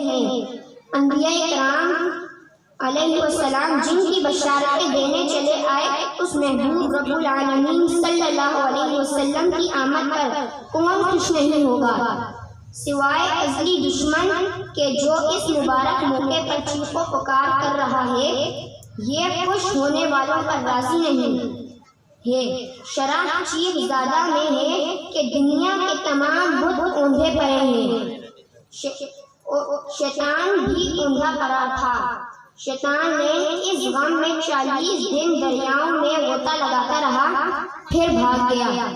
हैं। अंबिया इकराम अलैहिस्सलाम जिनकी बशारतें देने चले आए, उस महबूब रब्बुल आलमीन सल्लल्लाहु अलैहि वसल्लम की आमद पर कौन खुश नहीं होगा, सिवाय अज़ली दुश्मन के जो इस मुबारक मौके पर चीखों पुकार कर रहा है। ये खुश होने वालों पर राजी नहीं है। शरह चीख ज़्यादा में है कि दुनिया के तमाम बुत औंधे पड़े हैं। शैतान भी औंधा पड़ा था। शैतान ने इस गम में 40 दिन दरियाओं में गोता लगाता रहा, फिर भाग गया।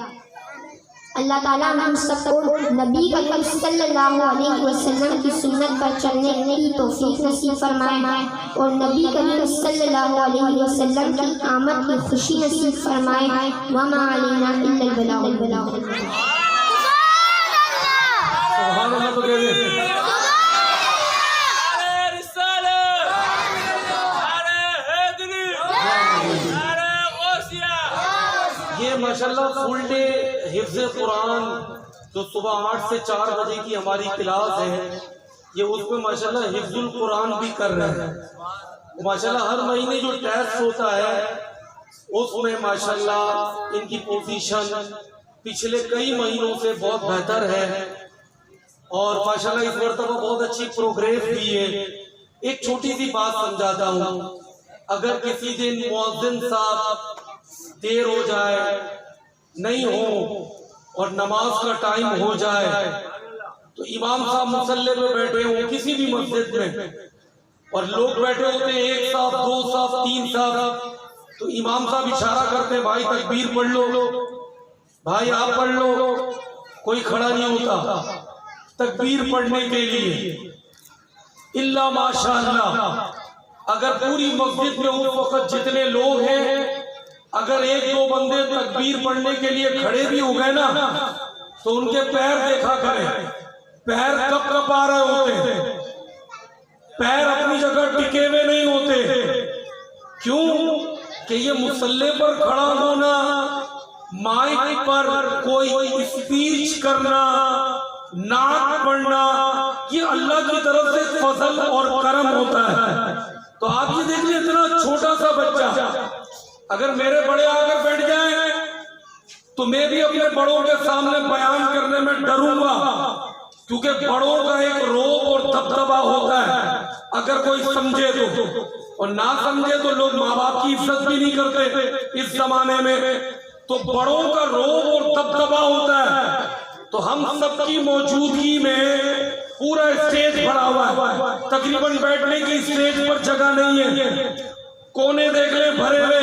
अल्लाह ताला हम सबको नबी करीम सल्लल्लाहु अलैहि वसल्लम की सुन्नत पर चलने की तौफीक नसीब फरमाए और नबी करीम सल्लल्लाहु अलैहि वसल्लम की आमद की खुशी नसीब फरमाए। वमा अलैना इल्लल बलाग। ये माशाल्लाह फुल डे हिफ्ज़ कुरान जो सुबह 8 से 4 बजे की हमारी क्लास है, ये उसमें माशाल्लाह हिफ्ज़ुल कुरान भी कर रहे हैं। माशाल्लाह हर महीने जो टेस्ट होता है उसमें माशाल्लाह इनकी पोजीशन पिछले कई महीनों से बहुत बेहतर है और माशाल्लाह इस मरतबा बहुत अच्छी प्रोग्रेस भी है। एक छोटी सी बात समझाता हूँ, अगर किसी दिन मुअज्जिन साहब देर हो जाए, नहीं हो और नमाज का टाइम हो जाए, तो इमाम साहब मुसल्ले पे बैठे हों किसी भी मस्जिद में और लोग बैठे होते हैं 1 साहब 2 साहब 3 साहब, तो इमाम साहब इशारा करते हैं भाई तकबीर पढ़ लो, भाई आप पढ़ लो, कोई खड़ा नहीं होता तकबीर पढ़ने के लिए इल्ला माशाअल्लाह। अगर पूरी मस्जिद में उस वक्त जितने लोग हैं, अगर 1-2 बंदे तकबीर पढ़ने के लिए खड़े भी हो गए ना, तो उनके पैर देखा करें, पैर कब कब आ रहे होते, पैर अपनी जगह टिके हुए नहीं होते। क्यों कि ये मुसल्ले पर खड़ा होना, माइक पर कोई स्पीच करना, नात पढ़ना, ये अल्लाह की तरफ से फजल और करम होता है। तो आप ये देख लीजिए, इतना छोटा सा बच्चा अगर मेरे बड़े आकर बैठ जाए तो मैं भी अपने बड़ों के सामने बयान करने में डरूंगा, क्योंकि बड़ों का एक रोब और दबदबा होता है। अगर कोई समझे तो, और ना समझे तो लोग माँ बाप की इज्जत भी नहीं करते इस जमाने में, तो बड़ों का रोब और दबदबा होता है। तो हम सबकी मौजूदगी में पूरा स्टेज भरा हुआ है, तकरीबन बैठने की स्टेज पर जगह नहीं है। कोने देख ले भरे हुए,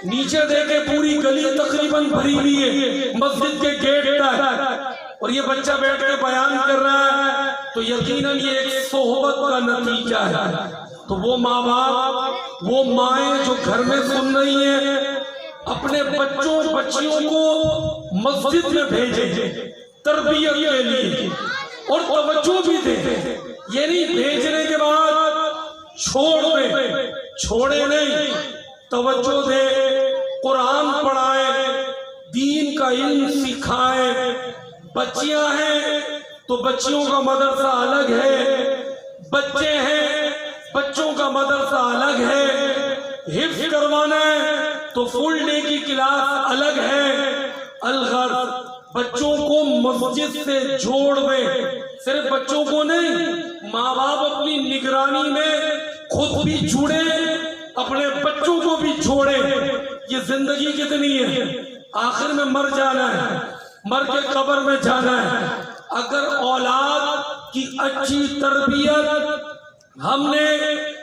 नीचे देखे पूरी गली तकरीबन भरी हुई है मस्जिद के गेट तक, और ये बच्चा बैठ के बयान कर रहा है, तो यकीनन ये एक सोहबत का नतीजा है। तो वो माँ बाप, वो माएँ जो घर में सुन रही है, अपने बच्चों बच्चियों को मस्जिद में भेजे तरबियत के लिए और तवज्जो भी दे। ये नहीं भेजने के बाद छोड़ दे, छोड़े नहीं, तवज्जो दे, कुरान पढ़ाए, दीन का इल्म सिखाए। बच्चियां हैं तो बच्चियों का मदरसा अलग है, बच्चे हैं बच्चों का मदरसा अलग है, हिफ्ज़ करवाना है तो फुल डे की क्लास अलग है। अलगर्ज बच्चों को मस्जिद से जोड़ में, सिर्फ बच्चों को नहीं, माँ बाप अपनी निगरानी में खुद भी जुड़े, अपने बच्चों को भी छोड़े। ये जिंदगी कितनी है, आखिर में मर जाना है, मर के कब्र में जाना है। अगर औलाद की अच्छी तरबियत हमने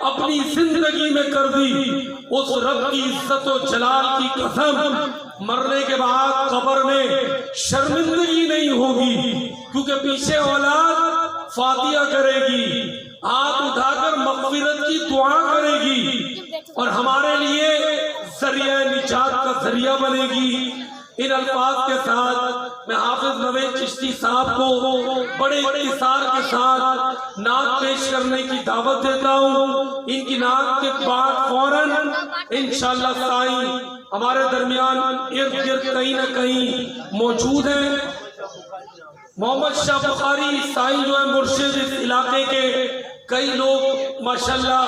अपनी जिंदगी में कर दी, उस रब की इज्जत और जलाल की कसम, मरने के बाद कब्र में शर्मिंदगी नहीं होगी, क्योंकि पीछे औलाद फातिहा करेगी, हाथ उठाकर मग़फ़िरत की दुआ करेगी और हमारे लिए ज़रिया निजात का ज़रिया बनेगी। इन अल्फाज के साथ मैं हाफिज नवेद चिश्ती साहब को बड़े इख्तिसार के साथ नात पेश करने की दावत देता हूँ। इनकी नात के बाद फौरन इंशाअल्लाह साईं हमारे दरमियान इर्द गिर्द कहीं न कहीं मौजूद है। मोहम्मद शाह बुखारी साईं जो है मुर्शिद इस इलाके के कई लोग माशाल्लाह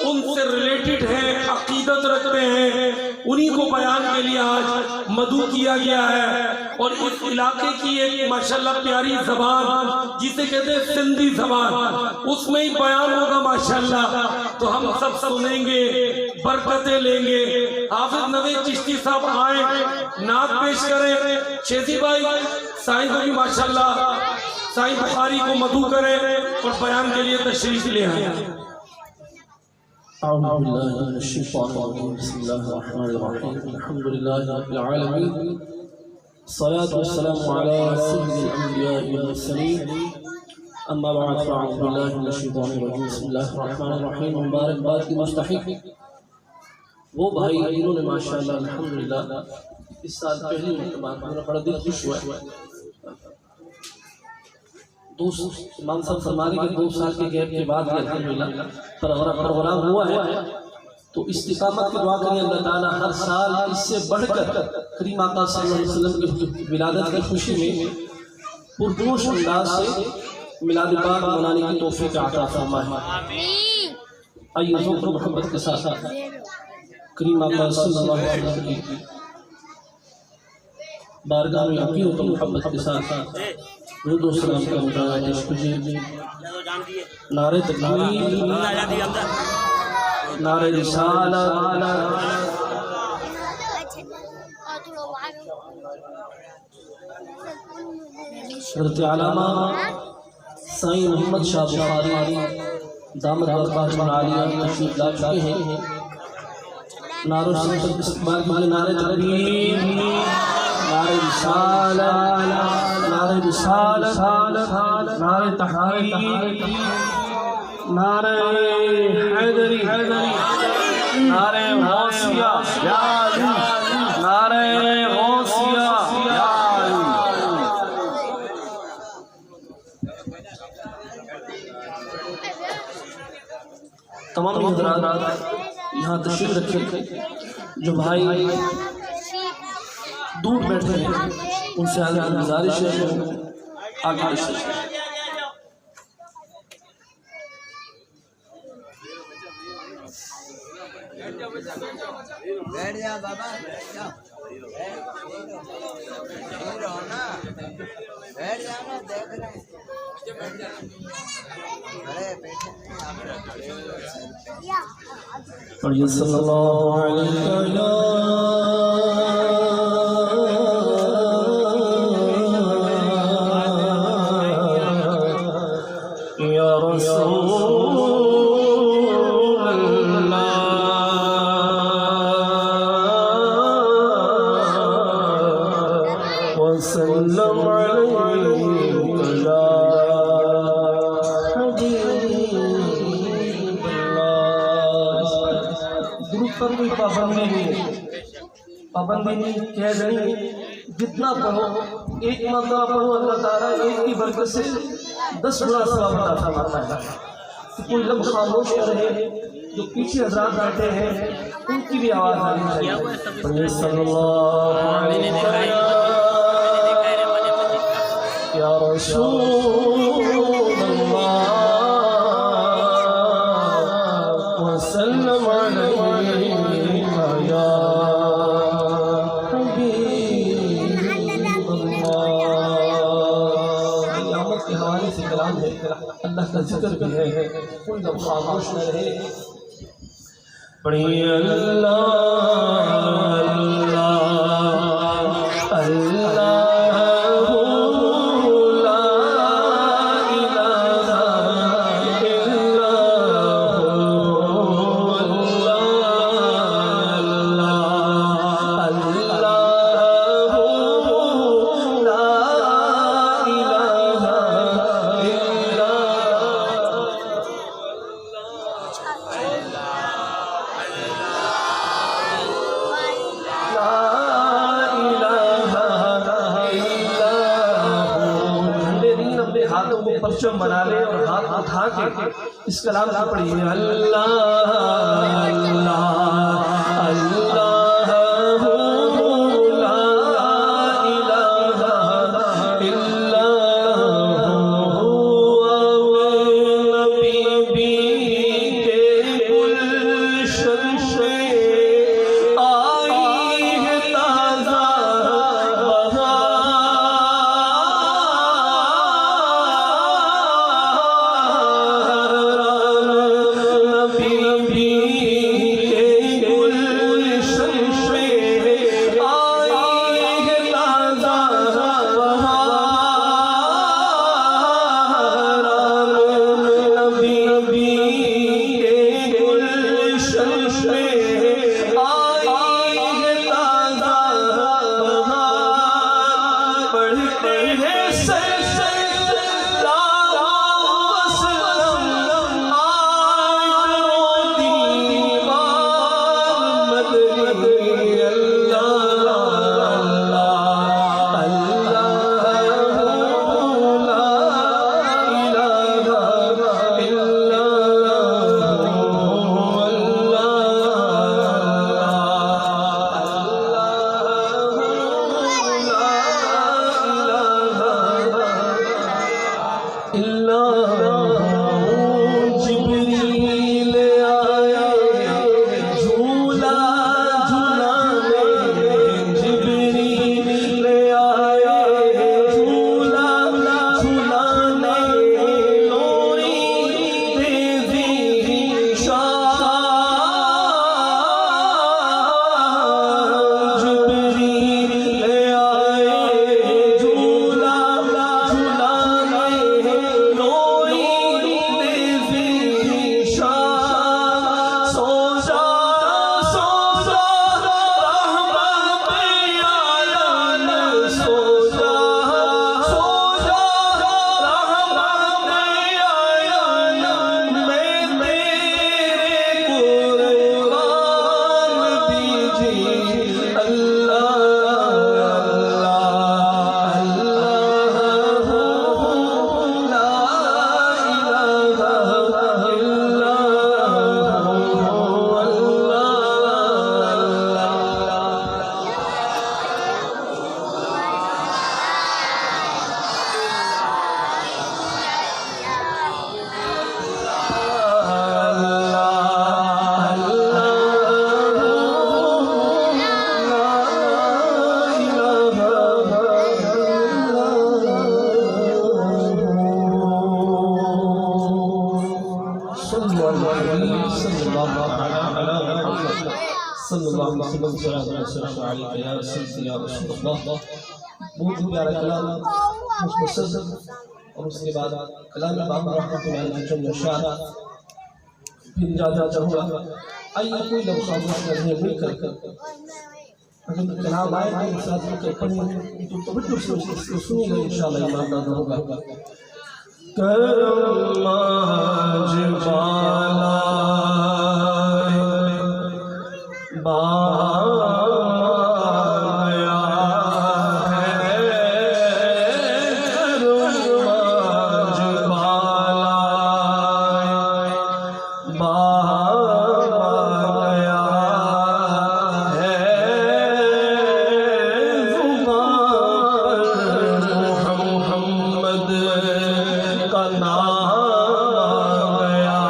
उनसे रिलेटेड हैं, अकीदत रखते हैं, उन्हीं को बयान के लिए आज मदू किया गया है। और इस इलाके की एक माशाल्लाह प्यारी जबान जिसे कहते हैं सिंधी जबान, उसमें ही बयान होगा माशाल्लाह। तो हम सब सुनेंगे, बरकतें लेंगे। हाफिज नवीद चिश्ती साहब आए, नात पेश करें। शेजी भाई साईं को भी माशाल्लाह साईं बुखारी को मदू करें और बयान के लिए तशरीफ ले आए। सलातु वस्सलामु अला सय्यिदिल अंबिया वल मुरसलीन अम्मा बाद फ़अऊज़ु बिल्लाहि मिनश शैतानिर रजीम बिस्मिल्लाहिर रहमानिर रहीम। मुबारकबाद की मुस्तहिक वो भाई जिन्होंने माशाअल्लाह अल्हम्दुलिल्लाह इस साल पहली मरतबा मेरा बड़ा दिल खुश हुआ है। इमाम साहब फरमाने के 2 साल के गैप के बाद अल्हम्दुलिल्लाह प्रोग्राम हुआ है। तो इस्तिकामत की दुआ करें, अल्लाह ताला हर साल इससे बढ़कर करीम आका सल्लल्लाहु अलैहि वसल्लम की विलादत की खुशी में पुरजोश अंदाज से मिलाद पाक मनाने की तौफीक अता फरमाए। आइए ज़ोर मोहब्बत के साथ करीम आका सल्लल्लाहु अलैहि वसल्लम की बारगाह में यकीन और मोहब्बत के साथ रुदो सलाम का मुजाहिद पेश कीजिए। नारे तकबीर, नारे रिसालत, हज़रत अल्लामा साईं मोहम्मद शाह बुखारी दामद बरकातुहुल आलिया तशरीफ ला चुके हैं। नारों से इस्तकबाल कीजिए। नारे तकबीर, नारे रिसालत, नारे रिसालत, नारे तहरीर, नारे हैदरी, नारे गौसिया, नारे गौसिया। तमाम हज़रात यहाँ तशरीफ रखे। जो भाई दूर बैठे हैं उनसे आगे गुजारिश है आगे बैठ जा बाबा, बैठ जाना, देख रहे और सल्लल्लाहु अलैहि या रसूल वसल्लम अलैका या पर कोई पाबंदी नहीं कह रही। जितना पढ़ो, एक मरतबा पढ़ो, अल्लाह ताला एक की बरकत से 10 गुना सवाब अता फरमाता है। तो कोई लफ्ज़ खामोश रहे, जो पीछे हज़रात बैठे हैं उनकी भी आवाज़ आनी चाहिए। सल्लल्लाहु अलैहि या रसूल अल्लाह वसल्लम अलैका या हबीब अल्लाह। क़यामत के हवाले से कलाम है, अल्लाह का जिक्र भी है, कोई जब खामोश न रहे। पढ़िए अल्लाह अल्लाह अल्लाह परचम बना ले और हाथ उठा के इस कलाम को पढ़िए। अल्लाह अल्लाह अल्लाह ला इलाहा इल्लल्लाह सल्लल्लाहु अलैहि वसल्लम या रसूलल्लाह। बहुत ही प्यारा कलाम मुख्तसर, और उसके बाद कलाम इमाम रहमतुल्लाह अलैह चंद अशआर फिर इजाज़त चाहूँगा। आइए कोई लफ्ज़ करने मिलकर अगर कलाम आए तो साथ में पढ़ें तो तवज्जो से उसको सुनिएगा, इंशाअल्लाह ईमान पैदा होगा। करम आज बाला बाया है, करम आज बाला बाया है, मोहम्मद का नाम गया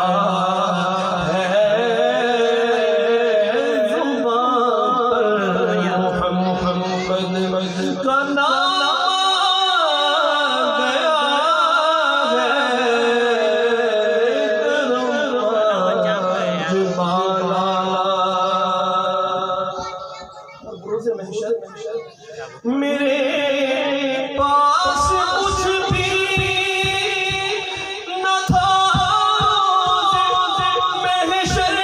है, जुबान पर मोहम्मद का नाम गया है, जुबाना रोज़े महशर मेरे पास कुछ भी न था, महशर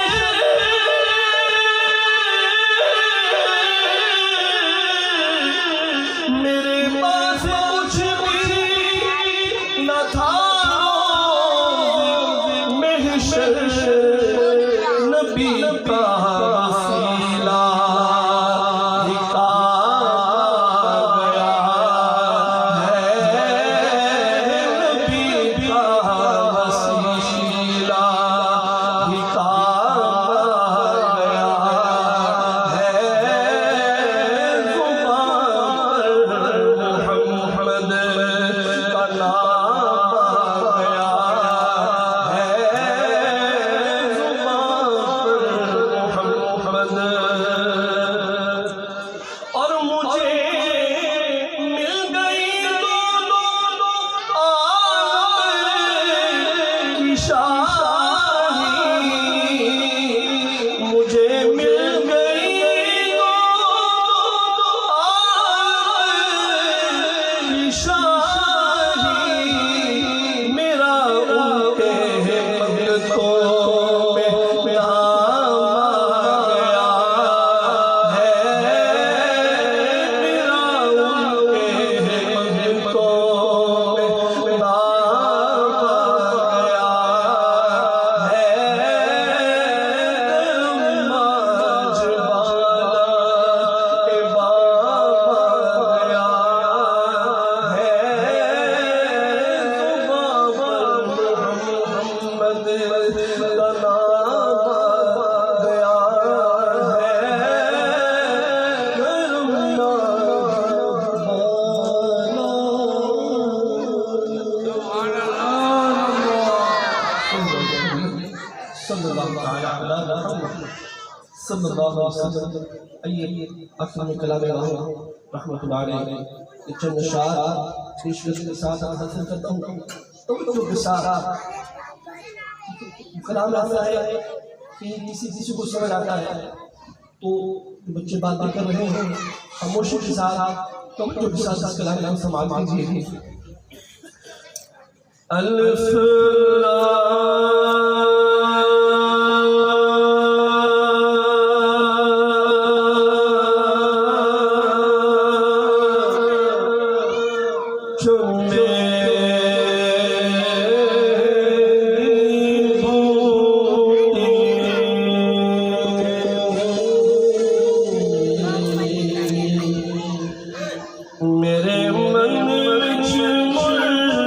मेरे पास कुछ भी न था, महशर नबी का वसीला दिखा गया है, नबी का वसीला दिखा गया है, जुबान पर मोहम्मद का नाम गया है, जुबान पर मोहम्मद। और मुझे मिल गई दोनों आलम की शाही, मुझे मिल गई दोनों आलम की शाही, मेरा उनके मंगतों में नाम आ गया है, मेरा उनके मंगतों में नाम आ गया है, करम आज बाला के बाबा गया है, बाबा मोहम्मद का नाम गया है, करम सल्लल्लाहु अलैहि वसल्लम। आइए आखिर में कलाम रहमतुल्लाह अलैह चंद अशआर पेशकश के साथ हासिल करता हूँ। तो के साथ कलाम ऐसा है कि किसी को समझ आता है तो बच्चे बातें कर रहे हैं, खामोशी के साथ तो के साथ कलाम संभाल कीजिए। अल्फ मेरे मन विच मुर्शिद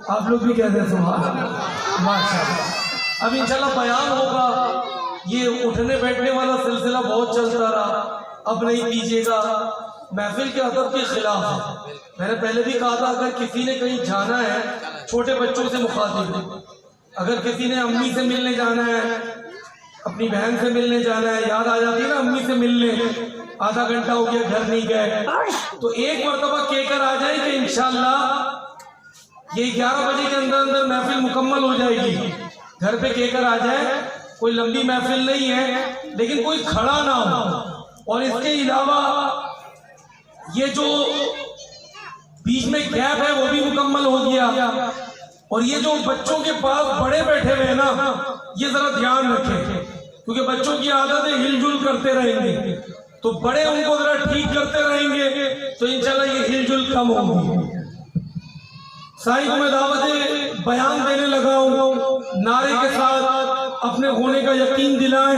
आप लोग भी कहते हैं सुभान अल्लाह माशाअल्लाह। अब इंशाल्लाह बयान होगा। ये उठने बैठने वाला सिलसिला बहुत चलता रहा, अब नहीं कीजिएगा, महफिल के अदब के खिलाफ है। मैंने पहले भी कहा था अगर किसी ने कहीं जाना है, छोटे बच्चों से मुखातिब, अगर किसी ने अम्मी से मिलने जाना है, अपनी बहन से मिलने जाना है, याद आ जाती है ना अम्मी से मिलने, आधा घंटा हो गया घर नहीं गए, तो एक मरतबा कहकर आ जाए कि इंशाल्लाह ये 11 बजे के अंदर अंदर महफिल मुकम्मल हो जाएगी। घर पे कहकर आ जाए, कोई लंबी महफिल नहीं है लेकिन कोई खड़ा ना हो। और इसके अलावा ये जो बीच में गैप है वो भी मुकम्मल हो गया। और ये जो बच्चों के पास बड़े बैठे हुए हैं ना, ये जरा ध्यान रखें, क्योंकि बच्चों की आदत है हिलजुल करते रहेंगे, तो बड़े उनको जरा ठीक करते रहेंगे तो इंशाल्लाह ये हिलजुल कम होगी। साईं को मैं दावत बयान देने लगा हूँ, नारे के साथ अपने होने का यकीन दिलाएं।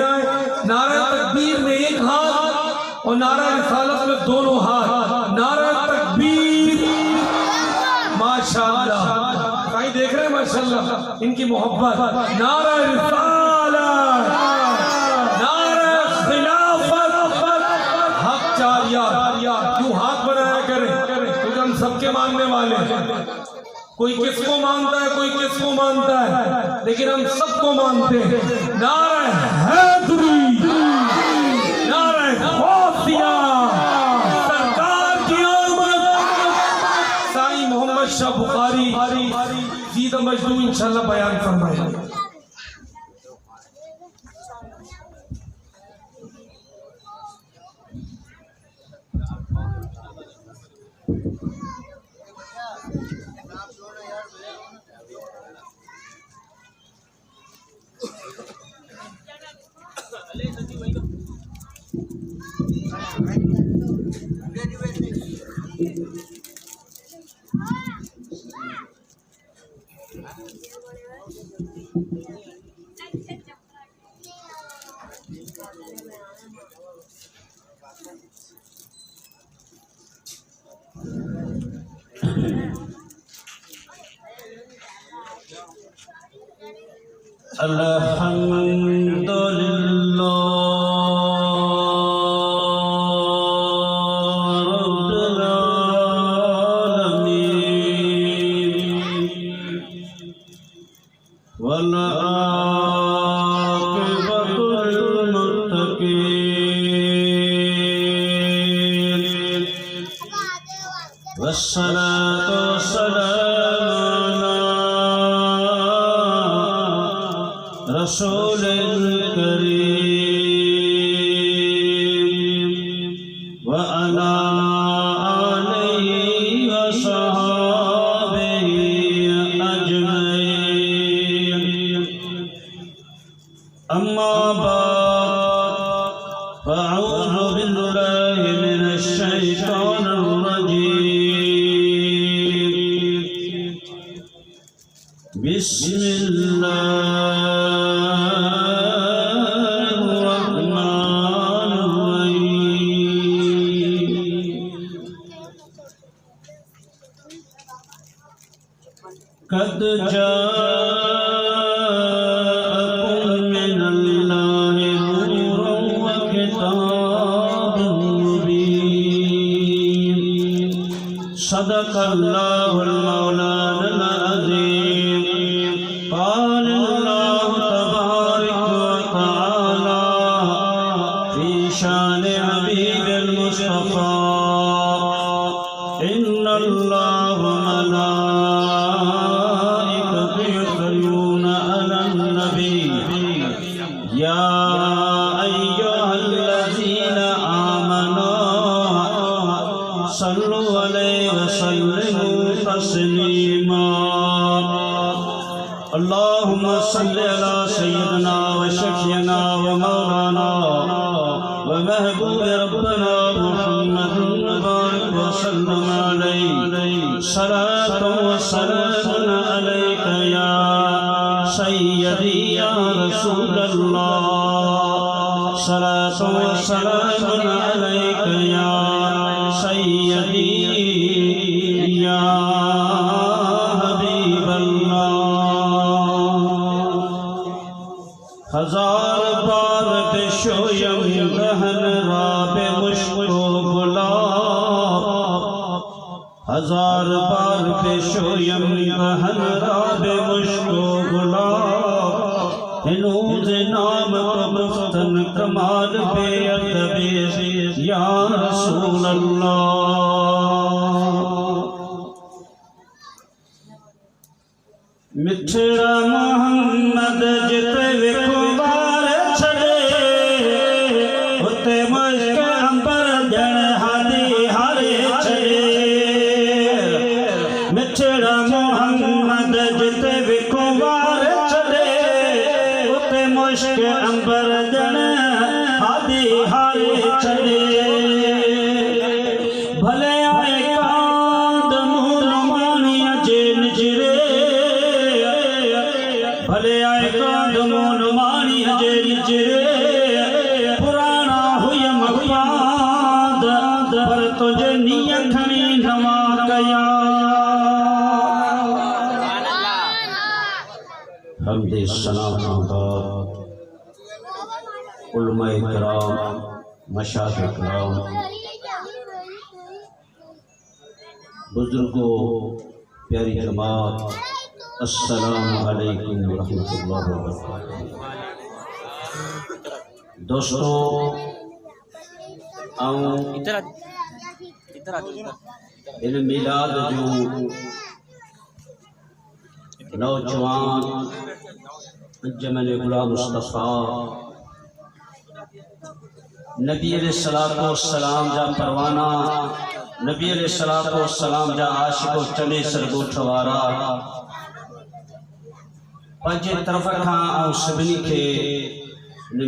नारा तकबीर में एक हाथ और नारा रिसालत में दोनों हाथ। नारा तकबीर, माशाअल्लाह, साईं देख रहे हैं माशाअल्लाह इनकी मोहब्बत। नारा रिसालत, नारा खिलाफत, हक जारिया। क्यों हाथ बनाया करें, क्योंकि हम सबके मानने वाले हैं। कोई किसको मानता है, कोई किसको मानता है, लेकिन हम सबको मानते हैं। नारा हैदरी, नारा गौसिया, सरकार की आमद। साईं मोहम्मद शाह बुखारी सीधा मजदूर इंशाल्लाह बयान फरमाएंगे। अल्हम्दुलिल्लाह वस्सलातु वस्सलामु अला रसूलिल करीम व अला आलिहि व सहाबिहि अजमईन। अम्मा बाद फ़अऊज़ु बिल्लाहि मिनश शैतानिर रजीम। बिस्मिल्लाहिर रहमानिर रहीम। क़द जाअकुम मिनल्लाहि नूरुन व किताबुम मुबीन। सदक़ल्लाहुल मौलानाल अज़ीम। क़ालल्लाहु तबारक व तआला फ़ी शानि हबीबिल मुस्तफ़ा इन्नल्लाह व मलाइकतहु युसल्लूना अलन नबी या अय्युहल्लज़ीना आमनू सल्लु अलैहि व सल्लिमू तस्लीमा। अल्लाहुम्मा सल्लि अला सय्यिदिना व शफीना व मौलाना व महबूब रब्बना मुहम्मदिन व बारिक व सल्लम अलैहि। सलातु व सलामुन अलैका या सय्यदी या रसूलल्लाह। सलातु व सलामुन अलैका या सय्यदी या हबीबल्लाह। हजार बार बेशोयम दहन राबे मुश्को गुलाब। हजार बार बेशोयम दहन राबे मुश्को गुलाब। हिनूज नाम को मुफ्तन कमाल बे अदबे या रसूल अल्लाह। मिठड़ा मोहम्मद जिते विखुबार छड़े उते मुश्क अंबर जन हादी हारे छड़े। मिठड़ा मोहम्मद जिते विखुबार छड़े उते मुश्क अंबर जन हादी हारे छड़े। भले आए कांद मूल मानिया जे निजरे। भले आए कांद मूल मानिया जे निजरे। पुराना हुय मफाद पर तुझे नियत खणी नवा कया। हमदे सलाम उलमा इकराम मशाइख इकराम बुजुर्गों प्यारी जमात अस्सलामु अलैकुम व रहमतुल्लाहि व बरकातुहू। दोस्तों इन मिलाद जो नौजवान जमल गुलाम मुस्तफ़ा नबी अलैहिस्सलातु वस्सलाम जा परवाना नबी अलैहिस्सलातु वस्सलाम जा आशिको चले सरगोठ वारा पंजे तरफ खां ऐं सभिनी खे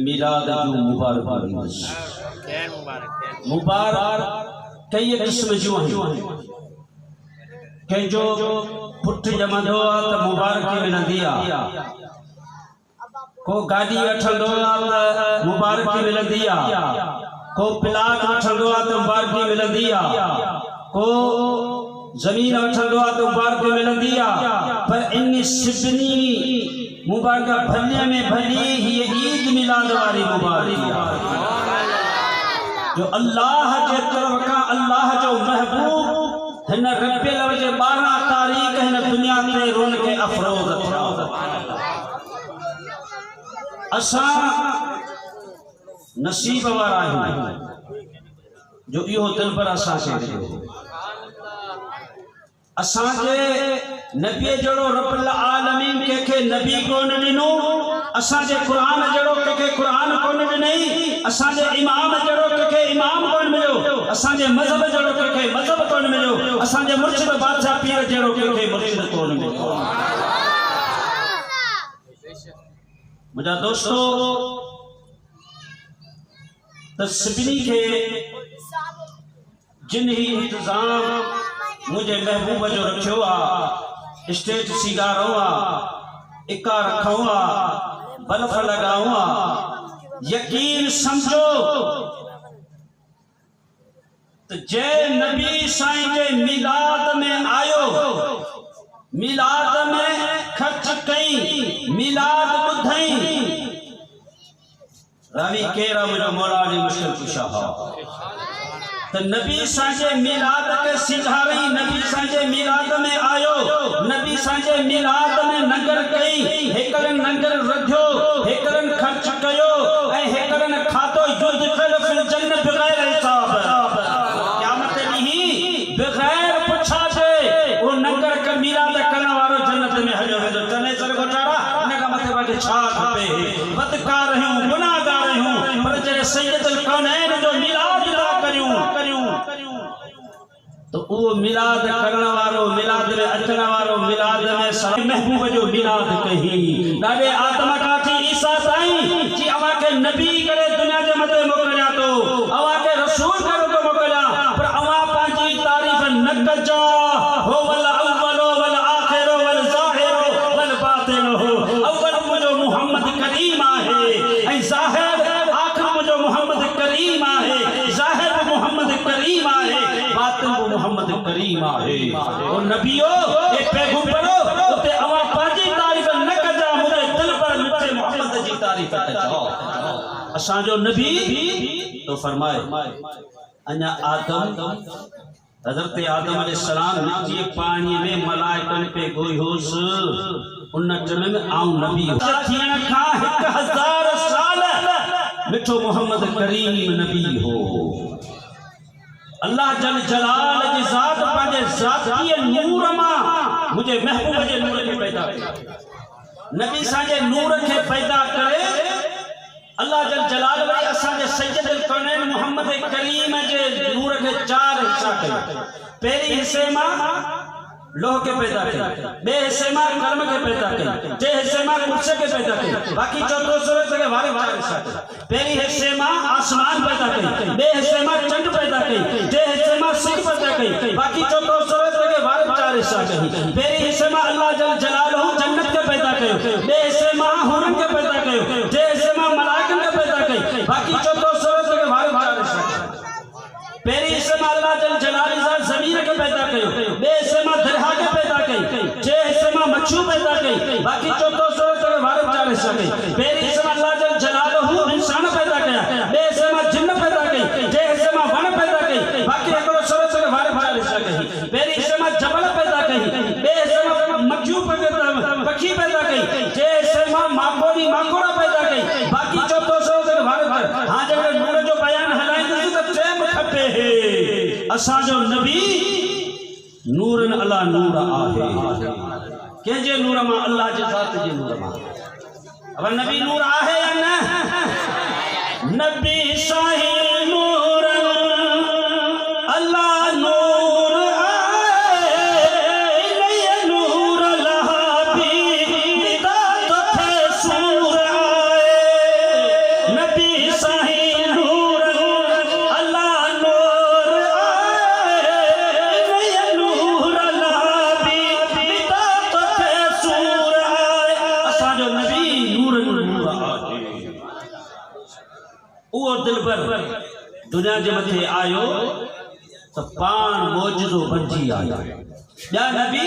मिलाद जूं मुबारक मुबारक कई क़िस्म जूं आहिनि। कंहिंजो पुट ॼमंदो आहे त मुबारकी मिलंदी आहे। को गाॾी वठंदो आहे त मुबारकी मिलंदी आहे। को प्लाट वठंदो आहे त मुबारकी मिलंदी आहे। को ज़मीन वठंदो आहे त मुबारकी मिलंदी आहे। पर इन सभिनी मुबारक भले में भली हीअ ईद मिलाद वारी मुबारकी आहे जो अल्लाह जे तरफ़ खां अल्लाह जो महबूब हिन रबियुल अव्वल जे 12 तारीख़ हिन दुनिया ते रोनक अफरोज़ थिया। असां नसीब वारा आहियूं जो इहो दिल पर असांखे ॾिनो। असांजे नबीअ जहिड़ो रब्बुल आलमीन कंहिंखे नबी कोन ॾिनो, असांजे क़ुरान जहिड़ो कंहिंखे क़ुरान कोन ॾिनई, असांजे इमाम जहिड़ो कंहिंखे इमाम कोन मिलियो, असांजे मज़हब जहिड़ो कंहिंखे मज़हब कोन मिलियो, असांजे मुर्शिद बादशाह पीर जहिड़ो कंहिंखे मुर्शिद कोन मिलियो। मुंहिंजा दोस्तो, त सभिनी खे जिन ही इंतज़ाम मुझे महबूब जो रखियो आ, स्टेज सिगारो आ, इक्का रखो आ, बल्ब लगाओ आ, यकीन समझो तो जय नबी साईं जे मिलाद में आयो, मिलाद में खर्च कई, मिलाद ॿुधई, रवि केरा मुझो मौला जी मुश्किल कुशा हा। तो नबी सांजे मिलाद के सिझारई, नबी सांजे मिलाद में आयो, नबी सांजे मिलाद में नंगर कई, हेकरन नंगर रधियो, हेकरन खर्च कयो, ऐं हेकरन खातो युदखिल फिल जन्नत बगैर हिसाब। क़यामत ॾींहुं बगैर पुछा जे वो नंगर के मिलाद करण वारो जन्नत में हलियो वेंदो। चने सर गोटारा इन का मथे बाकी छा खपे, बदकार हूं, गुनाहगार हूं, पर जे सैयदुल कौनैन जो मिलाद दा करियूं तो वो मिलाद करण वारो, मिलाद में अचण वारो, मिलाद में महबूब जो मिलाद कही। ॾाढे आदम का थी ईसा ताईं जी अवा के नबी करे दुनिया जे मथे मोकलिया तो, अवा के रसूल करे तो मोकलिया, पर अवा पंहिंजी तारीफ़ न कजा। हो वल अव्वलो वल आखिरो वल ज़ाहिरो वल बातिनो, अव्वल मुझो मोहम्मद करीम आहे, ऐं ज़ाहिर आखिर मुझो मोहम्मद करीम आहे, ज़ाहिर मोहम्मद करीम आहे, बातिन मोहम्मद करीम आहे। ओ नबियो ए पैगंबरो उते अवा पाजी तारीफ न कजा, मुझे दिल पर मिठे मोहम्मद जी तारीफ कजो। असांजो नबी तो फरमाए अञा आदम, हज़रत आदम अलैहिस्सलाम मिट्टी पानी में मलाइकन पे गोई होस, उन टाइम में आऊं नबी थियण खां 1000 साल मिठो मोहम्मद करीम नबी हो। अल्लाह जल जलाल जी ज़ात पंहिंजे ज़ाती नूर मां मुझे महबूब जे नूर खे पैदा कयो, नबी सांजे नूर खे पैदा करे अल्लाह जल जलाल वरी असांजे सैयदुल कौनैन मोहम्मद करीम जे नूर खे 4 हिस्सा कयो। पहिरीं हिस्से मां लोह के पैदा कई, बे हिस्से मां कलम के पैदा कई, टे हिस्से मां कुर्सी के पैदा कई, बाकी चौथो सूरज के वारे हिस्सा कई। पहिरीं हिस्से मां आसमान पैदा कई, बे हिस्से मां चंड पैदा कई, टे हिस्से मां सिंह पैदा कई, बाकी चौथो सूरज के वारे 4 हिस्सा कई। पहिरीं हिस्से मां अल्लाह जल जलालहू जन्नत के पैदा कयो, बे हिस्से मां हुरन के पैदा कयो, टे हिस्से मां मलाइकन के पैदा कई, बाकी चौथो सूरज के वारे 4 हिस्सा कई। पहिरीं हिस्से मां अल्लाह जल जलालहू ज़मीन के पैदा कयो, बे हिस्से मां दरिया के पैदा कई, टे हिस्से मां मच्छू पैदा कई, बाकी चौथो सूरज के वारे 4 हिस्सा कई। पहिरीं हिस्से मां अल्लाह जल जलालहू इंसान पैदा कया, बे हिस्से मां जिन्न पैदा कई, टे हिस्से मां वन पैदा कई, बाकी हिकिड़ो सूरज के वारे 4 हिस्सा कई। पहिरीं हिस्से मां जबल पैदा कई, बे हिस्से मां मच्छू पखी पैदा कई, टे हिस्से मां माकोड़ी माकोड़ा पैदा कई, बाकी चौथो सूरज के वारे 4। हां जॾहिं नूर जो बयान हलाईंदासीं त टाइम खपे। असांजो नबी नूरन अला नूर आहे, कंहिंजे नूर मां? अल्लाह जे ज़ात जे नूर मां। अब नबी नूर आहे या न? नबी साईं नूर, अल्लाह नूर आहे, नूर लहाबी निदा तो थे सूर आए। नबी साईं नूर, अल्लाह नूर आहे, नूर लहाबी निदा तो थे सूर आए। असांजो नबी नूर नूर आहे। उहो दिलबर दुनिया जे मथे आयो तो पान मौजूदो बची आया। ॿिया नबी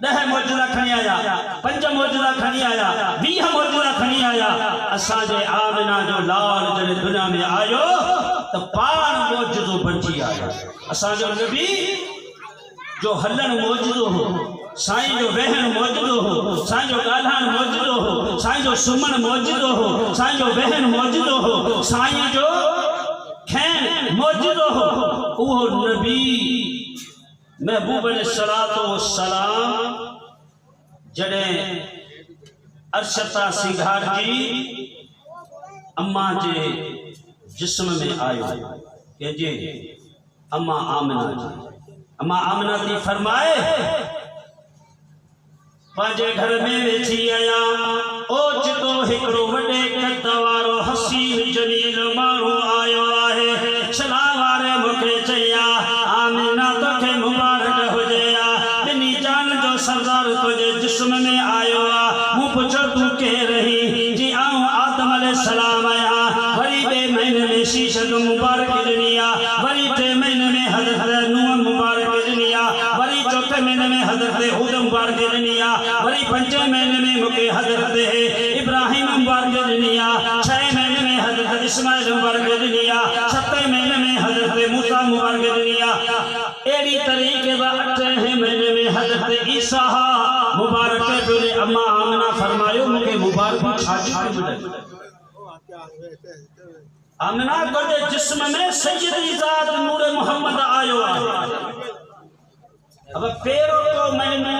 10 मौजूदा खणी आया, 5 मौजूदा खणी आया, 20 मौजूदा खणी आया। असांजे आमिना जो लाल जॾहिं दुनिया में आयो तो पान मौजूदो बची आया। असांजो नबी जो हलन मौजूदो हो, साईं जो वहन मौजूदो हो, साईं जो ॻाल्हाइण मौजूदो हो, साईं जो सुमन मौजूदो हो, साईं जो वहन मौजूदो हो, साईं जो खैर मौजूदो वो नबी महबूब अलैहिस्सलातो सलाम जड़े अरशता सिंगार जी अम्मा जे जिस्म में आयो के जे अम्मा आमना थी फरमाए पांजे घर में वेठी आया ओचितो हिकड़ो वडे कद वारो हसीन जलील माण्हू आयो आहे सलाम वारे मूंखे चया आमिना तोखे मुबारक हुजेया बिनी जान जो सरदार तुझे जिस्म में आयो आ मूं पुछो तू के रही जी आऊं आदम अलैहिस्सलाम आया वरी बे महीने में शीशद मुबारक ॾिनिया वरी टे महीने में हज़रत नूह मुबारक ॾिनिया वरी चौथे महीने में हज़रत हूद मुबारक ॾिनिया वरी पंजे महीने में मूंखे हज़रत इब्राहिम मुबारक ॾिनिया छह महीने में हज़रत इस्माइल मुबारक ॾिनिया सते महीने में हज़रत मूसा मुबारक ॾिनिया अहिड़ी तरीक़े सां अठे महीने में हज़रत ईसा मुबारक ॾिने अम्मा आमना फरमायो मूंखे मुबारक छाजी मिले आमना तुझे जिस्म में सैयदी ज़ात नूर मोहम्मद आयो अब पेरो तो महीनो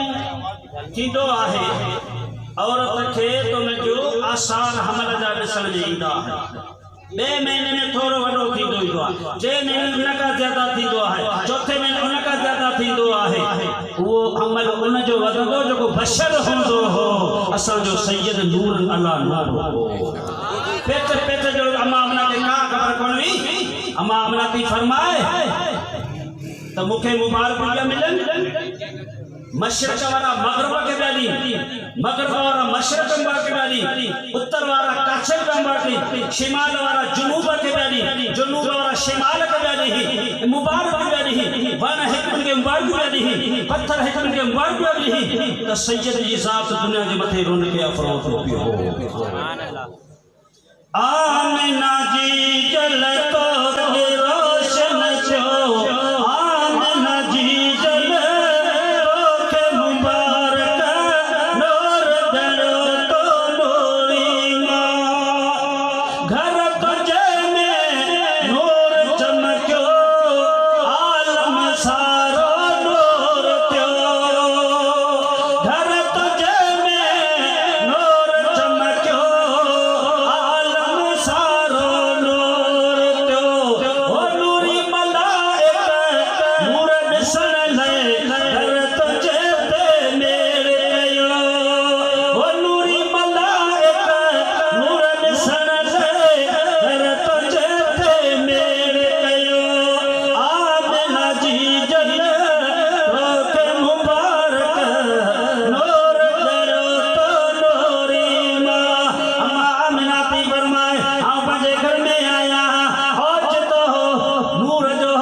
थींदो आहे औरत खे तो जो आसार हमल जा ॾिसण में ईंदा बे महीने में थोड़ो वॾो थींदो ईंदो आहे जे महीने उन खां ज्यादा थींदो आहे चौथे महीने उन खां ज्यादा थींदो आहे वो अमल उन जो वधंदो जेको बशर हूंदो हो असांजो सैयद नूर अला नूर हो पेट पेट जो अम्मा आमना के का खबर कोन हुई अम्मा आमना थी फरमाए तो मूंखे मुबारक पिया मिलन मशरक वारा मगरब के ॾाढी मगरब वारा मशरक के ॾाढी उत्तर वारा कच्छ के शिमाल वारा जुनूब के ॾाढी जुनूब वारा शिमाल के ॾाढी मुबारक ॾाढी वन हिकन के मुबारक ॾाढी पत्थर हिकन के मुबारक ॾाढी तो सैयद जी ज़ात दुनिया के मथे रुन के अफरोत हो पियो सुभान अल्लाह आमिना जी जलतो रोशन जो आमिना जी जलतो के मुबारक नूर दरो तो नूरी माँ घर तुझे में नूर चमक्यो आलम सारो नूर त्यो घर तुझे में नूर चमक्यो सारो नूर त्यो ओ नूरी मलाइक नूर ॾिसण लाइ घर तुझे ते मेल कयो ओ नूरी मलाइक नूर ॾिसण लाइ घर तुझे ते मेल कयो आमिना जी जलतो के मुबारक नूर दरो तो नूरी माँ अम्मा आमिना थी फरमाए घर में आया ओचितो नूर जो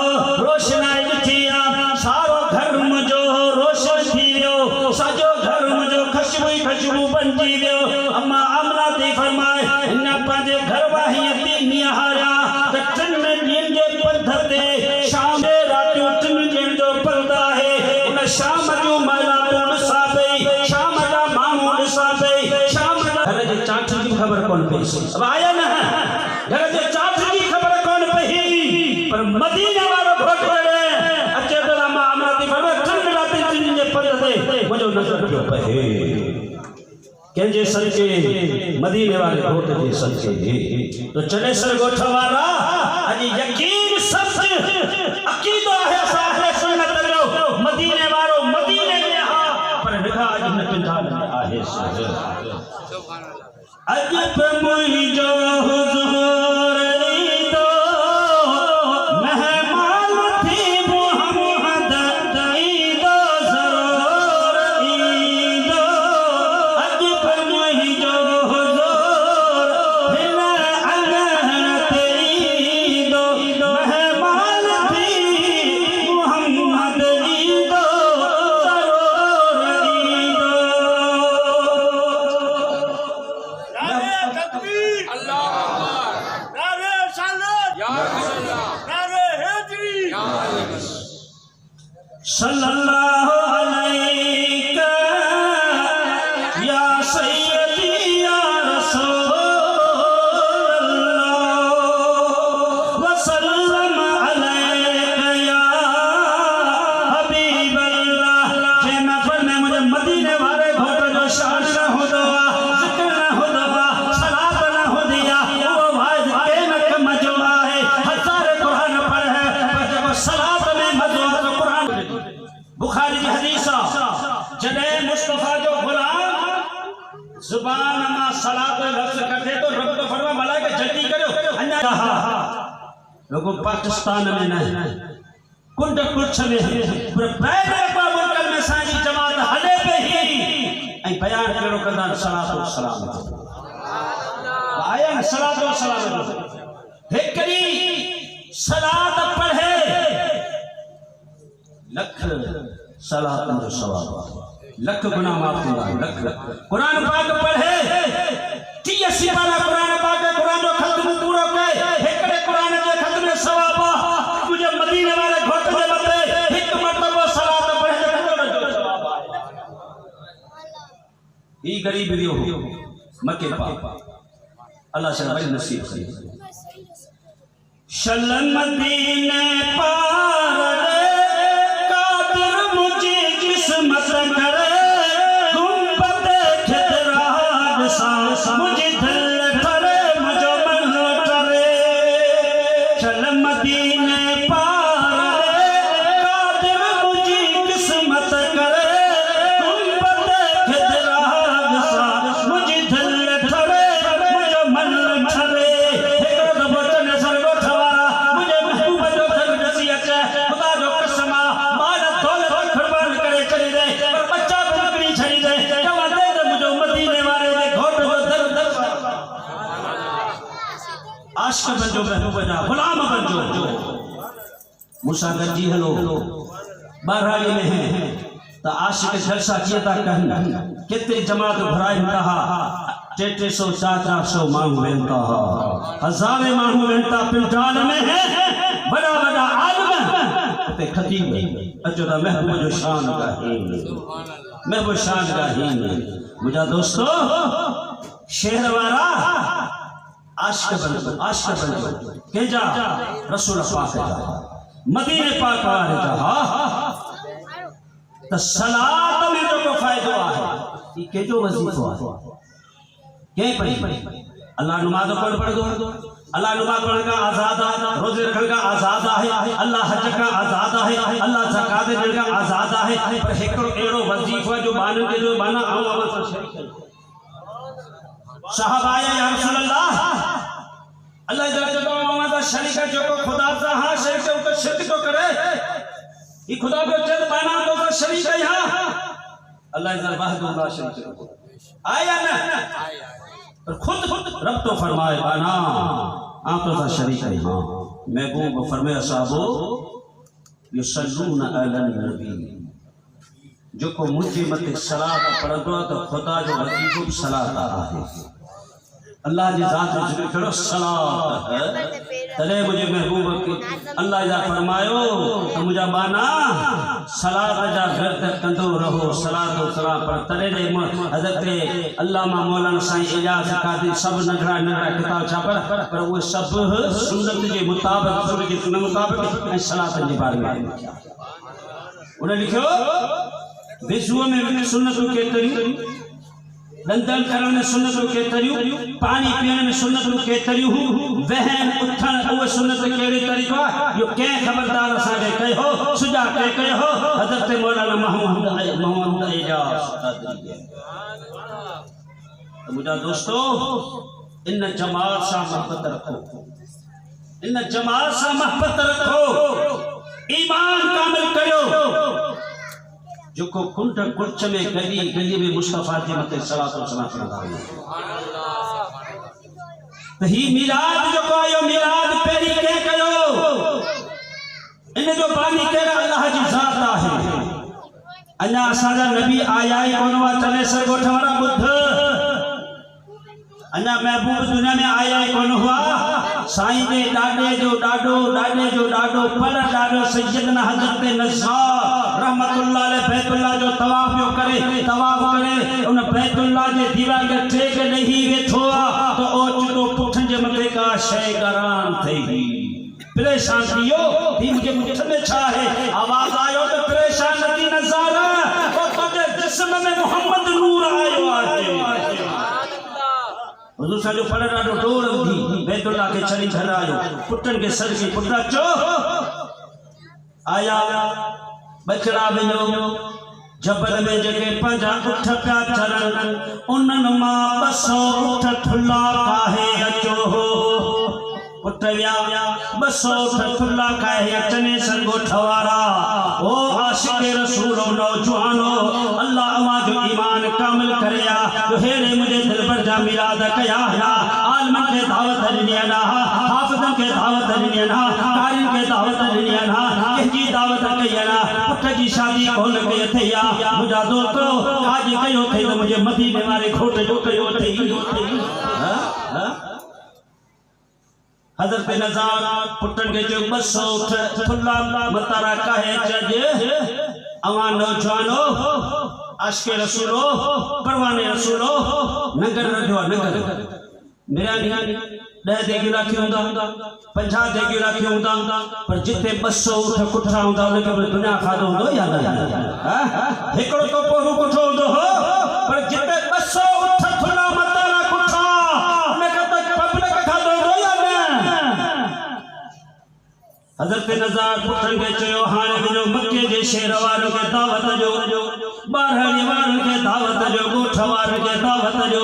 रोशनाई ॾिठी सारो घर मुंहिंजो रोशन थी वियो सॼो घर मुंहिंजो ख़ुशबू बणिजी वियो अम्मा आमना थी फरमाए हिन पंहिंजे घर वाहीअ थी निहारिया त टिनि ॾींहंनि जे पंध ते शाम जे रातियूं टिनि ॾींहंनि जो पंध आहे उन शाम जूं महिलाऊं ॾिसां पई शाम जा माण्हू ॾिसां पई शाम घर जे चाठ जी ख़बर कोन पई अब आया न घर जे चाठ जी ख़बर कोन पई पर मदीने वारो घोट अचे तो अम्मा आमना थी फरमाए टिनि रातियुनि जे पंध ते मुंहिंजो नज़र पियो पए कंहिंजे सदके मदीने वाले घोट जे सदके तो चले सर ॻोठ वारा अॼु यकीन सच अक़ीदो आहे असां अहले सुन्नत जो मदीने वारो मदीने में हा पर निगाह अॼु न पिंडा में आहे सुभान अल्लाह अॼु पे मुंहिंजो हुज़ूर ईंदो मेहमान थी मुहम्मद ईंदो ज़रूर ईंदो अॼु पे मुंहिंजो हुज़ूर हिन अंगण ते ईंदो मेहमान थी मुहम्मद ईंदो ज़रूर ईंदो सल्लल्लाहु अलैका या सय्यदी या रसूल अल्लाह व बुखारी जी हदीस जॾहिं मुस्तफा जो गुलाम जुबान मां सलात लफ्ज़ कढे तो रब तो फरमा मलाइका जल्दी करो अञा लोगो पाकिस्तान में न कुंड कुछ में पर ॿाहिरि मुल्कनि में साईं जमात हले पे ही ऐं बयान कहिड़ो कंदा सलात व सलाम आया सलात व सलाम हिकड़ी सलात पढ़े लख सलात जो सवाब लख गुना माफ थींदा लख कुरान पाक पढ़े 30 सिपारा कुरान पाक कुरान जो खत्म पूरो कए हिकड़े कुरान जे खत्म सवाब मुझे मदीने वाले घोट जे मथे हिक मरतबा सलात पढ़े जो सवाब ई गरीब दियो मक्के पाक अल्लाह से बड़ी नसीब करे शलन मदीने पार किस्मत करे गुंबद खिदराज सांस मुझे दिल करे मुझो मन करे चल मदीने पार कादिर मुझे किस्मत करे गुंबद खिदराज सांस मुझे दिल करे मुझो मन करे एक वचन सरगो ठवारा मुझे महबूब जो घर दसी अचे खुदा जो कसम मार दौलत खरबान करे चली दे पर बच्चा बकरी छड़ी दे जवा दे मुझो मदीने वाले दे घोट जो दर दर आशिक बनजो महबूब जा गुलाम बनजो मूसा गंजी हलो बारहाई में है तो आशिक जलसा किया था कहन कितने जमात भराई कहा 300 400 मांग वेंता हजारे मांग वेंता पिंडाल में है बड़ा बड़ा आलम ते खतीब अचो दा महबूब जो शान का है महबूब शान का है मुझा दोस्तों शहर वाला आशिक बन के जा रसूल पाक जा मदीने पाक वाले जा तो सलात में जो फायदो है ये के जो वजीफो है के पढ़ी अल्लाह नमाज पढ़ दो अल्लाह नमाज पढ़ने का आजाद है रोजे रखने का आजाद है अल्लाह हज का आजाद है अल्लाह ज़कात देने का आजाद है पर हिकड़ो एड़ो वजीफा जो बान के जो बाना आओ आवाज शरीक है साहब आया या रसूल अल्लाह अल्लाह जब आवाज शरीक है जो को खुदा सा हां शरीक है तो शिरक तो करे ये खुदा को जब बाना तो शरीक है यहां अल्लाह जल वहदुल्लाह शरीक आया ना पर खुद रब तो फरमाए बाना आप तो शरीक है हाँ महबूब फरमाया साहबो युसल्लूना अलन नबी जो को मुझे मत सलात पढ़दो तो खुदा जो वजीफो सलात आहे अल्लाह जी जात में जिक्र करो सलात है तले मुझे महबूब की अल्लाह जा फरमायो तो मुझा बाना सलात जा घर तक कंदो रहो सलात और सलाम पर तले ने हजरत अल्लामा मौलाना साईं इजाज कादी सब नगरा किताब छापर पर वो सब सुन्नत के मुताबिक रसूल की सुन्नत मुताबिक सलात के बारे में उन्हें लिखो विजुओं में सुन्नत के तरीके दंदन करण में सुन्नत के तरियो पानी पीने में सुन्नत के तरियो वहन उठन वो सुन्नत केड़े तरीका यो के खबरदार साडे कहो सुजा के कहो हजरत मौलाना मोहम्मद इजाज कादरी तो मुझा दोस्तों इन जमात सा मोहब्बत रखो इन जमात सा मोहब्बत रखो ईमान कामिल करो जो को कुंठ कुछ में गली में मुस्तफा के मते सलात व सलाम पढ़ा तो ही मिलाद जो को यो मिलाद पेरी के कयो इन जो बानी के अल्लाह जी जात है अल्लाह साजा नबी आया ही कोनवा चले सर गोठवारा बुद्ध अल्लाह महबूब दुनिया में आया ही कोन हुआ साईं दे डाडे जो डाडो पर डाडो सैयदना हजरत नज़ार रहमतुल्लाह अलैह बैतुल्लाह जो तवाफ करे उन बैतुल्लाह जे दीवार के टेक नहीं वेठो तो ओचतो पुठन जे मथे का शय गरान थई परेशान थियो थी मुझे में छा है आवाज आयो तो परेशान नदी नजारा और तुझे जिस्म में मोहम्मद नूर आयो आज हुजूर सा जो पढ़ा डाडो डोर थी बैतुल्लाह के चली झरायो पुटन के सर की पुटरा चो आया बचड़ा विझो जबल में जगे पंजा उठ पिया चरण उन्हनि मां 200 उठ थुल्ला काहे अचो हो पुट विया 200 उठ थुल्ला काहे अचने संगो ठवारा ओ आशिक़े रसूल नौजवानो अल्लाह अवां जो ईमान कामिल करया जो हेरे मुझे दिल पर जा मिलाद कया ना आलमन के दावत ॾिनी ना हाफ़िज़न के दावत ॾिनी ना कारिन के दावत ॾिनी ना कंहिंजी दावत कई ना पुट जी शादी कोन कई अथई मुंहिंजा दोस्तो आज कयो अथई त मुंहिंजे मदीने वारे खोट जो कयो अथई हज़रत नज़ार पुटन के जो 200 उठ थुल्ला मतारा काहे चज अवां नौजवानो आशिक़े रसूलो परवाने रसूलो नगर रखियो नगर मेरा 10 देगिड़ा थी हूंदा 50 देगिड़ा थी हूंदा पर जिते 200 उठ कुठा हूंदा उनखे दुनिया खाधो हूंदो या न हिकिड़ो तो पोइ कुठो हूंदो हो पर जिते 200 उठ थुल्ला मतारा कुठा उनखे त पब्लिक खाधो हूंदो या न हज़रत नज़ार पुटन के चयो हाणे वञो मक्के जे शेर वारनि खे दावत जो ॿारहं वारनि खे दावत जो ॻोठ वारनि खे दावत जो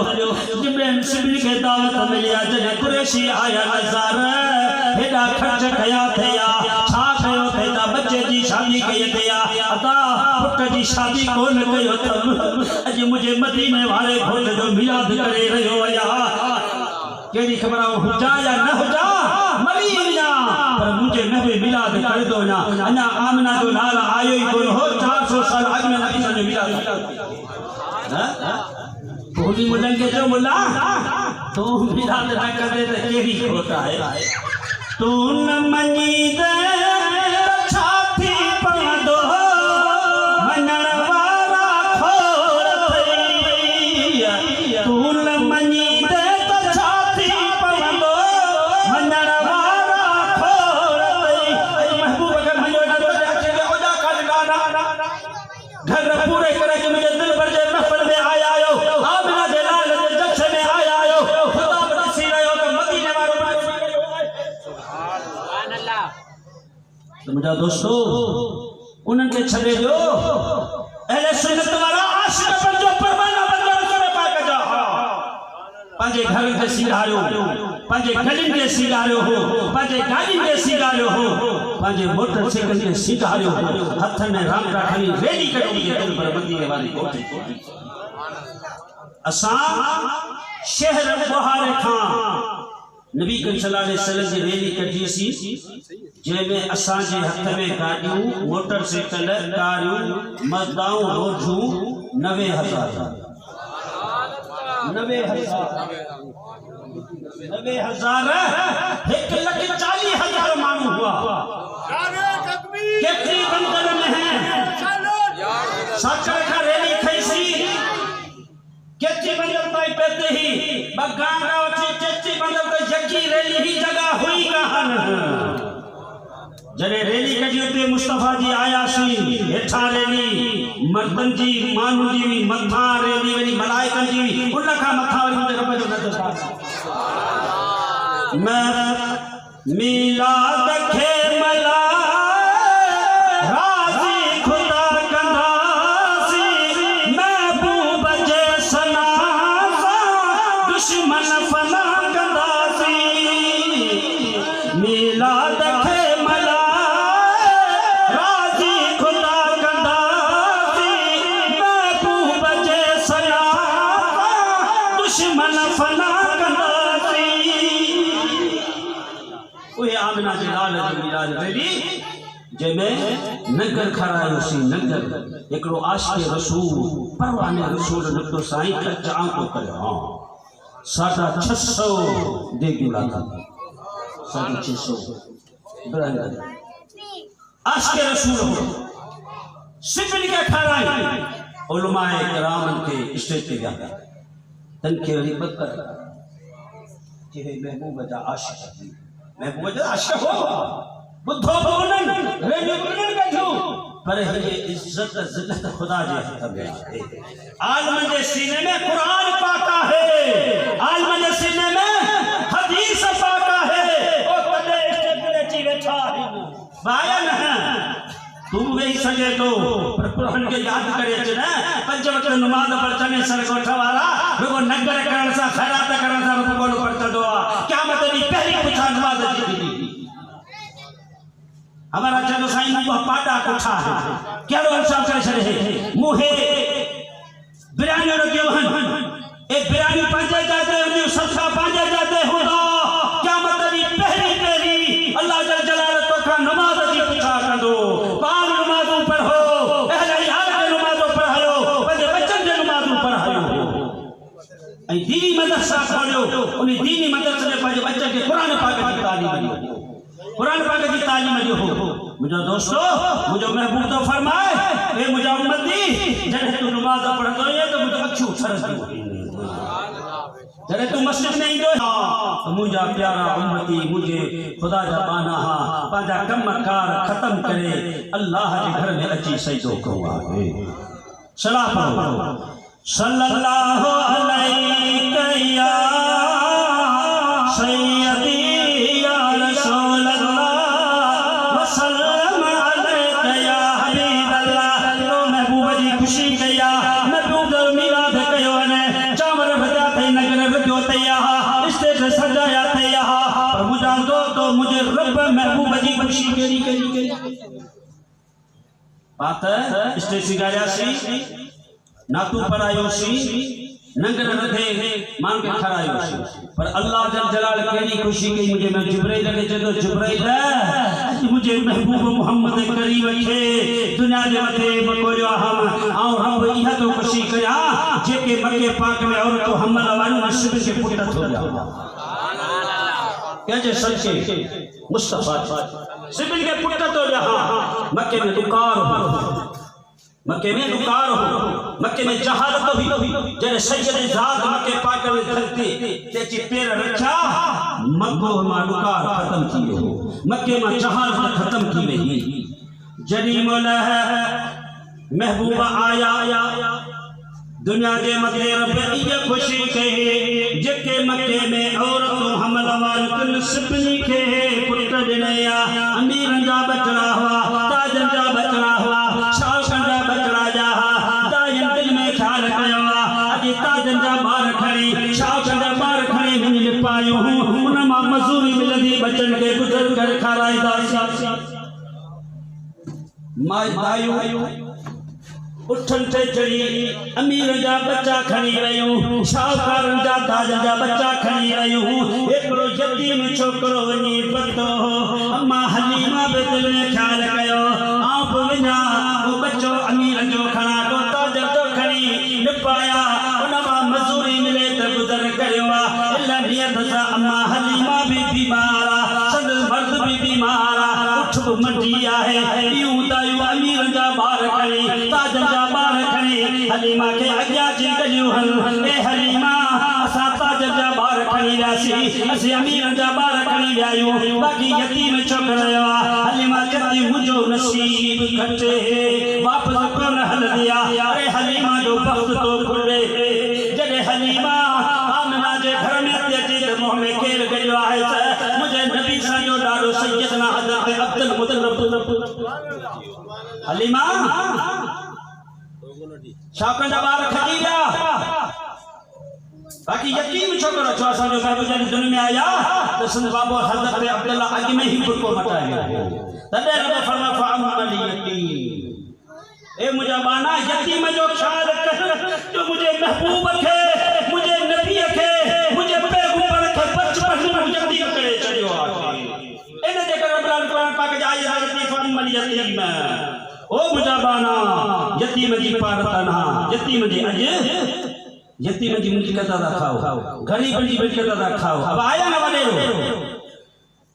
जिब्राहिम सिबली खे दावत मिली आहे जॾहिं कुरैशी आया नज़ार हेॾा ख़र्च कया थिया छा कयो थे त बचे जी शादी कई अथई अता पुट जी शादी कोन कयो अथमि अॼु मुंहिंजे मदीने वारे घोट जो मिलाद करे रहियो आहियां केड़ी खबर हुजा या न हुजा मरी वञा पर मुझे नबी मिलाद कर दो ना अना आमना जो नाला आयो ही कोन हो 400 साल अॻु में नबी जो मिलाद कोनी मुल्ला के जो मुल्ला तू मिलाद न करे त केड़ी खोट आहे तू न मनी दे छाती पवंदो मनण वारा खोर थई तू न मनी दे पूरे करे कि मुझे दिल पर जे महफिल में आया आयो आमिना जे लाल जे जक्ष में आया आयो खुदा बड़ी सी रहो तो मदीने वारो सुभान अल्लाह तो मुझा दोस्तों उन्हनि खे छॾे ॾियो अहले सुन्नत वारा आशिक़ बणजो परवाना बणजो रसूल पाक जा पंहिंजे घर खे सीड़ारियो पंहिंजे गलियुनि खे सीड़ारियो हो पंहिंजे गाॾियुनि खे सीड़ारियो हो पंहिंजे मोटरसाइकिल खे सीड़ारियो हथ में रामटा खणी रेली कढी दिल पर मदीने वाली कोठी असां शहर बुहारे खां नबी सल्लल्लाहु अलैहि वसल्लम जी रेली कढीसीं जंहिंमें असांजे हथ में गाॾियूं मोटरसाइकिल कारियूं मज़दाऊं रोजूं 90,000 1,40,000 मानू हुआ केतरी बंदर में है साकर का रैली खैसी केतरी बंदर ताई पेते ही बगांगा वठी केतरी बंदर तो यकी रैली ही जगह हुई कहां जरे रैली कढी उते मुस्तफा जी आया सी हेठा रैली मर्दन जी मानू जी मथा रैली वरी मलाइकन जी उन का मथा वरी मुझे रब जो नजर मैं मिलाद खे मला राजी खुदा कंदासी महबूब जे सना दुश्मन फना कंदासी मिलाद खे आमिना जे लाल जो मिलाद रेली जंहिंमें नगर खरायोसी नगर हिकिड़ो आशिक़े रसूल परवाने रसूल निकितो साईं ख़र्च आंको करे हाँ 650 देगिड़ा था 650 आशिक़े रसूल सिबिल के खराई उलमाए किरामन के स्टेज पे गया तन के रिबत कर के महबूब जा आशिक़ महबूब जा आशिक़ हो बुद्धो बोलन रेडियो बोलन कठो पर ये इज्जत जिल्लत खुदा जे हथ में है आलम के सीने में कुरान पाका है आलम के सीने में हदीस पाका है ओ तने स्टेज पे ची बैठा है बाया न तू वेही सघे तो पर कुरान खे याद करे अच न। 5 वक्त नमाज़ पढ़ने सर ॻोठ वारा रुगो नगर करण सां ख़ैरात करण सां रुगो कोन पढ़ंदो आहे। क़यामत ॾींहुं पहिरीं पुछा नमाज़ जी थींदी। हमारा चलो साईं मुंहिंजो पाटा कोठा है कहिड़ो इंसाफ़ करे छॾे। मूंखे बिरयानी रखियो ए बिरयानी पंहिंजे जाते हुंदियूं ससा पंहिंजे जाते हूंदा। क़यामत ॾींहुं पहिरीं अल्लाह जल जलाल तोखां नमाज़ जी पुछा कंदो। पाण नमाज़ूं पढ़ो अहिड़े यार खे नमाज़ूं पढ़ायो पंहिंजे बचनि खे नमाज़ूं पढ़ायो ऐं दीनी मदरसा खोलियो। उन दीनी मदरसे में पंहिंजे बचनि खे क़ुरान पाक जी तालीम ॾियो। कुरान पाक की तालीम ॾियो। मुझे दोस्तों मुझे महबूब तो फरमाए ए मुझे उम्मती जॾहिं तू नमाज़ पढ़ंदो है तो मुझे अखियूं ठरंदियूं। जॾहिं तू मस्जिद में ईंदो तो मुझा प्यारा उम्मती मुझे खुदा जा बाना पंहिंजा कम कार ख़त्म करे अल्लाह के घर में अची सजदो कयो आहे। सलाह पढ़ो सल्लल्लाहु अलैहि या सय्यदी सजाया थे यहाँ पर मुझा दोस्तों मुझे रब महबूब जी खुशी करी बात स्टेज गाया सी ना तू पढ़ायो सी नंगर रथे मान के खरायो सी पर अल्लाह जल जलाल केरी खुशी कई मुझे मैं जिब्राइल के जदो जिब्राइल अज मुझे महबूब मोहम्मद करीम खे दुनिया जे मथे मकोरियो हम आऊं रब इहा तो खुशी कया जेके मके पाक में और तो हमल वाली नसीब के पुट थो जा कैसे सच्चे मुस्तफा सिबिल के पुट तो जहां मक्के में दुकार हो मक्के में दुकार हो मक्के में जहालत हुई जरे सैयद जात मक्के पाक में धरती तेची पैर रखा मक्को में दुकार खत्म थी हो मक्के में जहालत खत्म की रही। जनी मौला महबूबा आया दुनिया के मथे रब ये खुशी कहे जेके मक्के में औरतों हमल वाल सिपनी के पुत्र दिनया अमीर जा बचड़ा हुआ ताजन जा बचड़ा हुआ शासन जा बचड़ा जा दायन दिल में ख्याल कया अजी ताजन जा बार खड़ी शासन जा बार खड़ी मिल पायो हूं उन मा मजूरी मिलदी बचन के गुजर कर खाराई दासी माय दायो उठन ते चढ़ी अमीर जा बच्चा खणी रहियो शाहकार जा ताज जा बच्चा खणी रहियो एकड़ो यतीम छोकरो वनी पतो अम्मा हलीमा बे दिल में ख्याल कयो आप विना वो बच्चो अमीर जो खणा तो ताज तो खणी न पाया उनमा मजूरी मिले त गुजर करियो अल्लाह नियत सा अम्मा हलीमा भी बीमार सद मर्द भी बीमार उठ मंडी आहे यूं दायु अमीर जा बार खणी ताज जा बार खणी हलीमा के अग्या जी गलियो हल ए हलीमा असा ताज जा बार खणी रासी असी अमीर जा बार खणी आयो बाकी यतीम छोकरा हलीमा कहती मुझो नसीब घटे वापस कोन हल दिया अरे हलीमा जो वक्त तो खुले जडे हलीमा आमना जे घर में तेजी मोह में केर गयो आहे मुझे नबी सा जो डालो सैयदना हजरत अब्दुल मुतल्लब हलीमा शाकन जा बार खजीरा बाकी यकीन छोकरो छो असा जो बाबू जन दुनिया में आया तो संत बाबू हजरत अब्दुल्ला अग में ही को मटाया तदे रब फरमा फअमल यतीम ए मुझे बाना यतीम जो ख्याल कर जो मुझे महबूब के मुझे नबी के मुझे पैगंबर के बचपन में यतीम करे चलियो एने जेकर रब कुरान पाक जाई हजरत फअमल यतीम ओ मुझे बाना यतीम जी पारतना यतीम जी अज यतीम जी मिल्कियत दा खाओ गरीब जी मिल्कियत दा खाओ अब आया ना वडेरो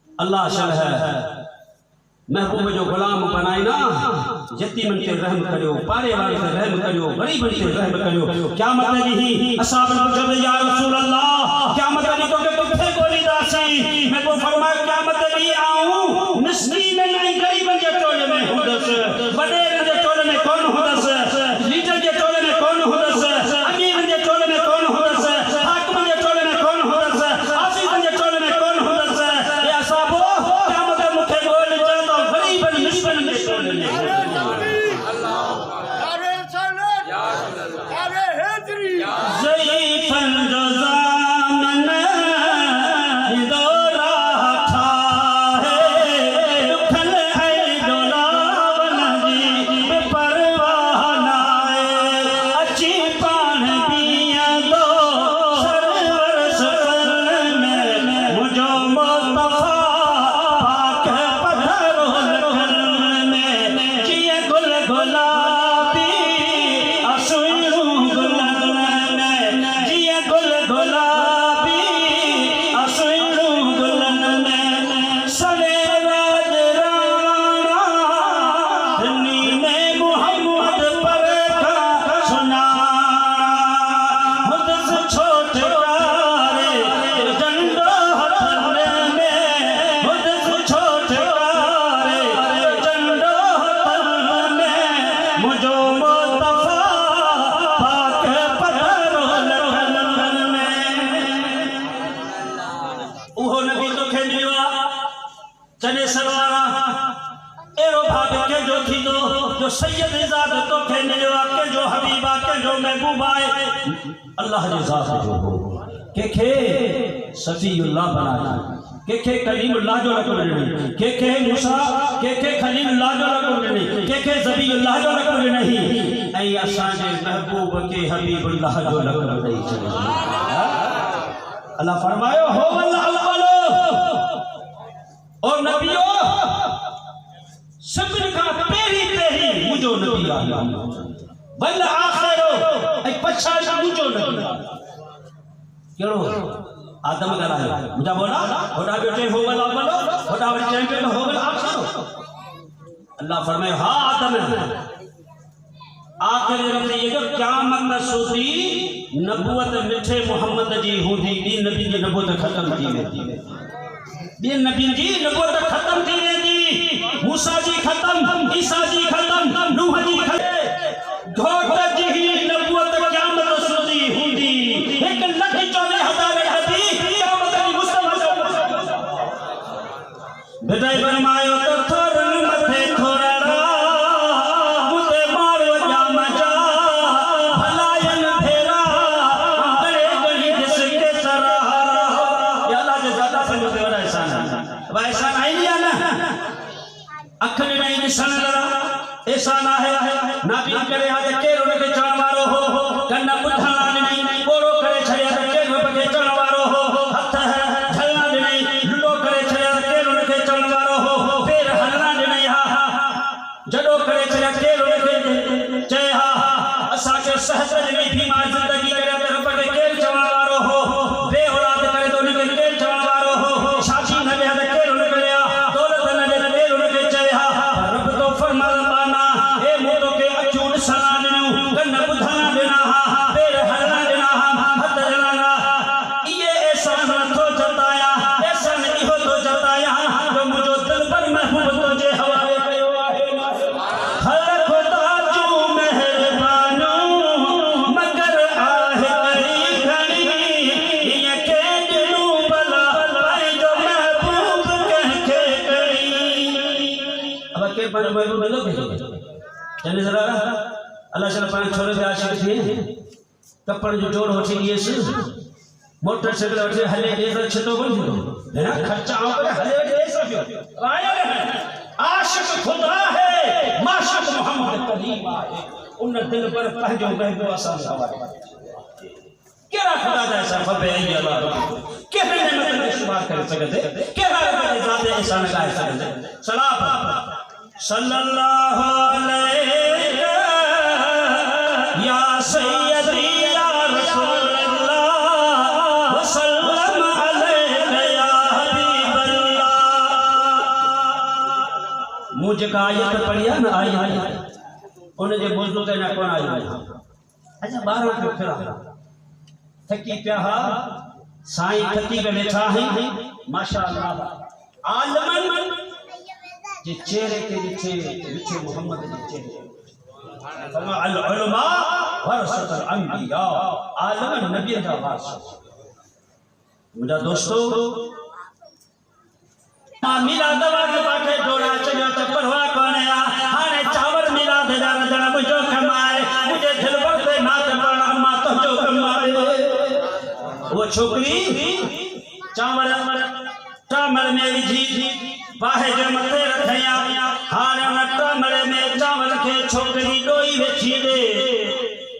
अल्लाह शल है महबूब जो गुलाम बनाए ना यतीम ते रहम करियो पारे वाले ते रहम करियो गरीब ते रहम करियो क़यामत दी असहाब पूछो या रसूल अल्लाह क़यामत दी तो के किथे गोली दासी मैं को फरमाया क़यामत दी आऊं मिस्कीन नहीं गरीब के टोले में हुदस बड़े के टोले में कौन हुदस लीडर के टोले में कौन हुदस अमीर के टोले में कौन हुदस हाकिम के टोले में कौन हुदस हाफिज के टोले में कौन हुदस या साहबो क़यामत मुखे गोली दे तो गरीब मिस्कीन के टोले में जो मुस्तफा पाक पत्थरो लखन में उहो नबी तोखे मिलियो चने सरवारा एरो भाग के जो थी जो सैयद ज़ात तोखे मिलियो के जो हबीबा के जो महबूबा है अल्लाह जी ज़ात जो हो के सफीउल्लाह बनाया के कलीमुल्लाह जो रखो नहीं के मूसा के खलीलुल्लाह जो रखो नहीं के ज़बीउल्लाह जो रखो नहीं ऐ असांजे महबूब के हबीबुल्लाह जो रखो नहीं चले अल्लाह फरमायो हो अल्लाह अव्वलो और नबियो सभिनि खां पहिरीं मुंहिंजो नबी आहे बल आखिरो ऐं पछाड़ी मुंहिंजो नबी आहे केड़ो आदम करायो मुझा बोला होड़ा बेटे हो वाला बोलो होड़ा वाले चैंपियन हो वाला आखिरो अल्लाह फरमाए हां आदम आखिर में ये जो क़यामत सूदी नबूवत मिठे मोहम्मद जी होंदी दी नबी जी नबूवत खत्म थी वेंदी दी नबी जी नबूवत खत्म थी वेंदी मूसा जी खत्म ईसा जी खत्म नूह जी खत्म घोट जी नबूवत क़यामत सूदी होंदी 1,14,000 बेटाई फरमायो तो थोरन मथे थोरड़ा मुते मारो जाम जा भलायन फेरा बड़े गली जिसके सराहा या अल्लाह जे ज्यादा समझ दे वाला एहसान है अब एहसान आई लिया ना अखन नहीं निशान लड़ा एहसान है नबी करे आज के रोने के चढ़ वारो हो कन्ना बुधा नहीं बोरो करे छया के रोने के चढ़ वारो हो हथ है झलना नहीं लुलो करे छया के रोने के चढ़ वारो हो फिर हलना नहीं जडो करे छया के रोने के जय हा असा के सहज नहीं बीमार जिंदगी करे तरफ के केल चढ़ वारो हो बे औलाद करे तो के केल चढ़ वारो हो शादी न ले के रोने के लिया दौलत न ले के रोने के जय हा रब तो फरमान बाना ए मोतो के अचून सना देनु कन्न बुधाना देना फिर हलना देना हथ जलाना ये एहसान तो जताया एहसान नहीं हो तो जताया जो मुझो दिल पर महबूब तो जे हवाले कयो आहे हर खुदा जो मेहरबानो मगर आहे कई घणी ये के दिलू भला भाई जो महबूब कह के कई अब के पर महबूब मिलो चले जरा अल्लाह चला पान छोरे दे आशिक थी कपड़ जो जोड़ होठी येस मोटरसाइकिल होठी हले दे छतो बन है ना खर्चा आओ करे हले दे सब आया है आशिक खुदा है माशिक मोहम्मद करीम है उन दिल पर पहजो महबूब आसान सवार केरा खुदा दा ऐसा फबे अल्लाह के नेमत में शुमार कर सकते केरा ज़ात एहसान का सकते सलाम सल्लल्लाहु अलैहि या सैयदी या रसूल अल्लाह वसल्लम अलैका या हबीब अल्लाह मुझे का आयत पढ़िया ना आई उन जे मौजूद है ना कौन आई अच्छा 12 के फिरा थकी पिया साईं थकी के बैठा है माशाअल्लाह आलमन जे चेहरे के नीचे मोहम्मद के चेहरे अल उलमा वरसतुल अंबिया आलम नबी का वारस मुझा दोस्तों मिलाद वाले पाके जोड़ा चलो तो परवाह कोने हाने चावल मिलाद जरा जरा मुझो कमाए मुझे दिल भर से नाच पड़ा अम्मा तो जो कमाए वो छोकरी चावल में जी बाहे जो मथे रखया हाने नटा मरे में चावल के छोकरी डोई वेची दे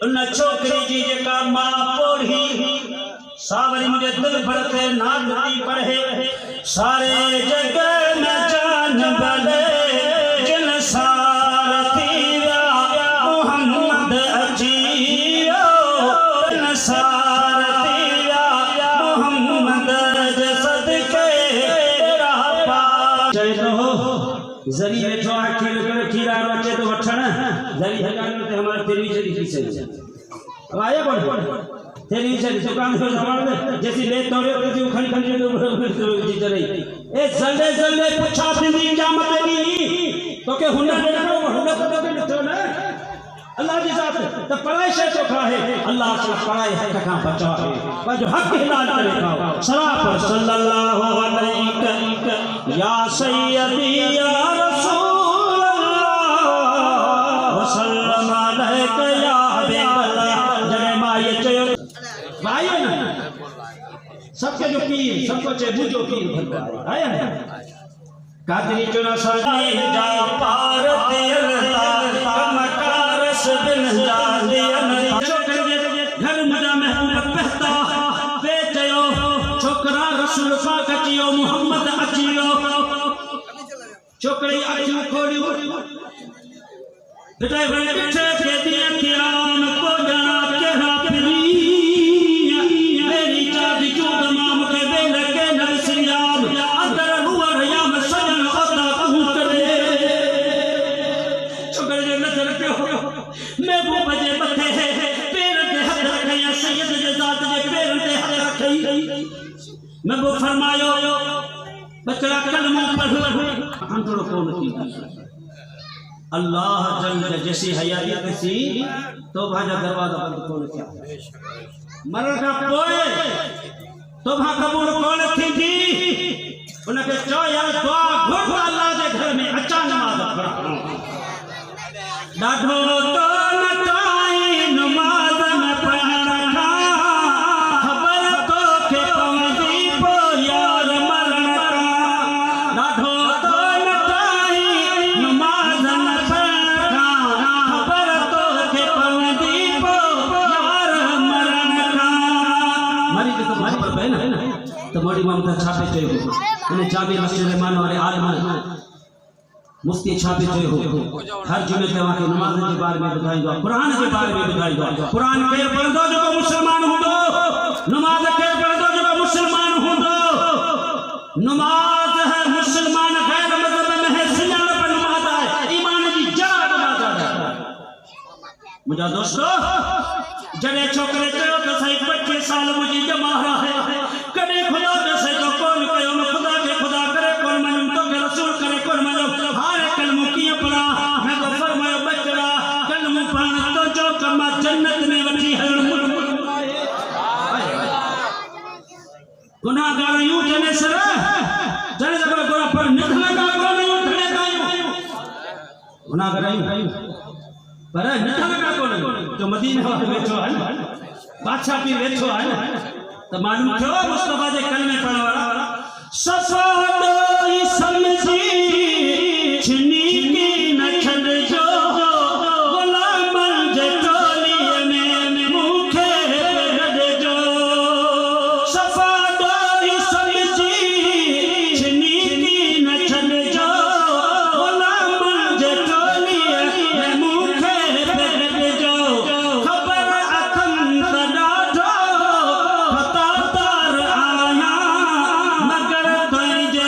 उन छोकरी जी जेका मां पोड़ी सावरी मुझे दिल भर से नाचती पढ़े सारे जग में जान बले जिन सारती मोहम्मद अजीयो जिन सारती मोहम्मद सदके तेरा पा जय तो जरी में जो आखिर कर खीरा रोचे तो वठण जरी हगान ते हमारे टेलीविजन की से अब आया कौन टेलीविजन दुकान से सामान जैसी ले तोड़े तो खन खन तो चले ए जल्दी जल्दी पूछा थी क्या मत नहीं तो के हुन्ना देखो हुन्ना तो के तो ना अल्लाह जी ज़ात त पढ़ाई शे तो खाए अल्लाह से पढ़ाई हक का बचाए पर जो हक हिलाल करे का सलात सल्लल्लाहु अलैहि या सय्यदी या रसूल अल्लाह व सल्लम अलैका या हबीब अल्लाह जने मां ये चयो भाई ना सबके जो पीर सबको चे बुझो पीर भरवा आया ना कादरी चुना सानी जा पार दिलता कमकारस बिन जा दियन घर मुजा महबूब पहता वे चयो छोकरा रसूल पाक अचियो मोहम्मद अचियो छोकरी अखियूं खोलियो बेटे बैठे के दिया किराम को जाना केहा फिरी मेरी चादी जो तमाम के बेल के नर सियाम अंदर हुआ रयाम सजन अता कहूं करे छोकरे जो नजर पे हो मैं वो बजे मथे पैर पे हाथ रखे या सैयद जे जात जे पैर पे हाथ रखे मैं वो फरमायो बचड़ा कलमा पढ़ हम थोड़ा कौन की अल्लाह जल जैसी हयात सी तो भाजा दरवाजा बंद कौन किया मरण का पोए तो भा कबूल कौन थी उनके चो यार दुआ घुट अल्लाह के घर में अचा नमाज पढ़ा डाढो तो नटाई नमाज में पढ़ा खबर तो के पवदी पो यार मरण डाढो तो नटाई नमाज में पढ़ा खबर तो के पवदी पो यार मरण मरी के तो भाई पर बहन है ना तो मोड़ी ममता छापे चयो इन्हें जाबी मस्जिद रहमान वाले आलम मुफ्ती छापे चयो हर जुमे ते वहां नमाज के बारे में बताइदो कुरान के बारे में बताइदो कुरान के पढ़दो जो मुसलमान हुंदो नमाज के पढ़दो जो मुसलमान हुंदो नमाज है मुसलमान गैर मजहब में है सियान पर नमाज है ईमान की जड़ नमाज है मुझा दोस्तों जड़े छोकरे चयो तो सही 25 साल मुझी जमा है कने खुदा के से तो कौन कयो मैं खुदा के खुदा करे कौन मालूम तो के रसूल करे कौन मालूम हार कलम की पढ़ा मैं तो फरमायो बचड़ा कलम पढ़ तो जो कमा जन्नत में वठी हल गुनाहगार यूं जने सर जने जब गोरा पर निकले का कौन यूं खड़े कायो गुनाहगार यूं पर निकले का कौन जो मदीने में बैठो है बादशाह भी बैठो है तो मालूम क्यों मुस्तफा जे कलमे पढ़ने वाला सफा दोई समझी छिनी की न छड़ जो गुलाम जे टोली में मुखे गड़ जो सफा दोई समझी छिनी की न छड़ जो गुलाम जे टोली में मुखे गड़ जो खबर अथन तडाढो फता तार आया मगर तुझे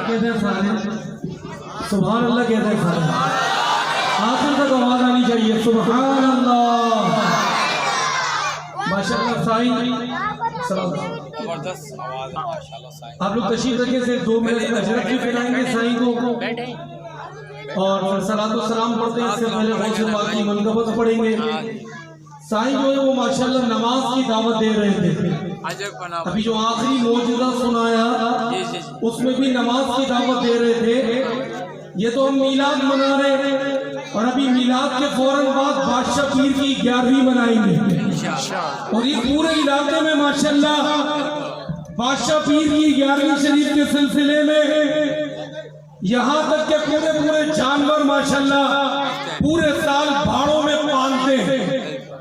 कहते हैं सारे सुभान अल्लाह कहते हैं सारे, आखिर तक आवाज आनी चाहिए सुभान अल्लाह। माशाअल्लाह साईं जबरदस्त आवाज माशाल्लाह। आप लोग तशरीफ रखे से 2 मिनट में हजरत भी पिलाएंगे साईं को और फिर सलातो सलाम पढ़ते हैं। इससे पहले बहुत से बात की मनकबत पढ़ेंगे। साईं जो है वो माशाअल्लाह नमाज की दावत दे रहे थे। अभी जो आखिरी मौजूदा सुनाया उसमें भी नमाज की दावत दे रहे थे। ये तो हम मीलाद मना रहे हैं और अभी मीलाद के फौरन बाद बादशाह पीर की 11वीं मनाएंगे और इस पूरे इलाके में माशाअल्लाह बादशाह पीर की 11वीं शरीफ के सिलसिले में यहाँ तक के पूरे जानवर माशाअल्लाह पूरे साल भाड़ों में पालते हैं।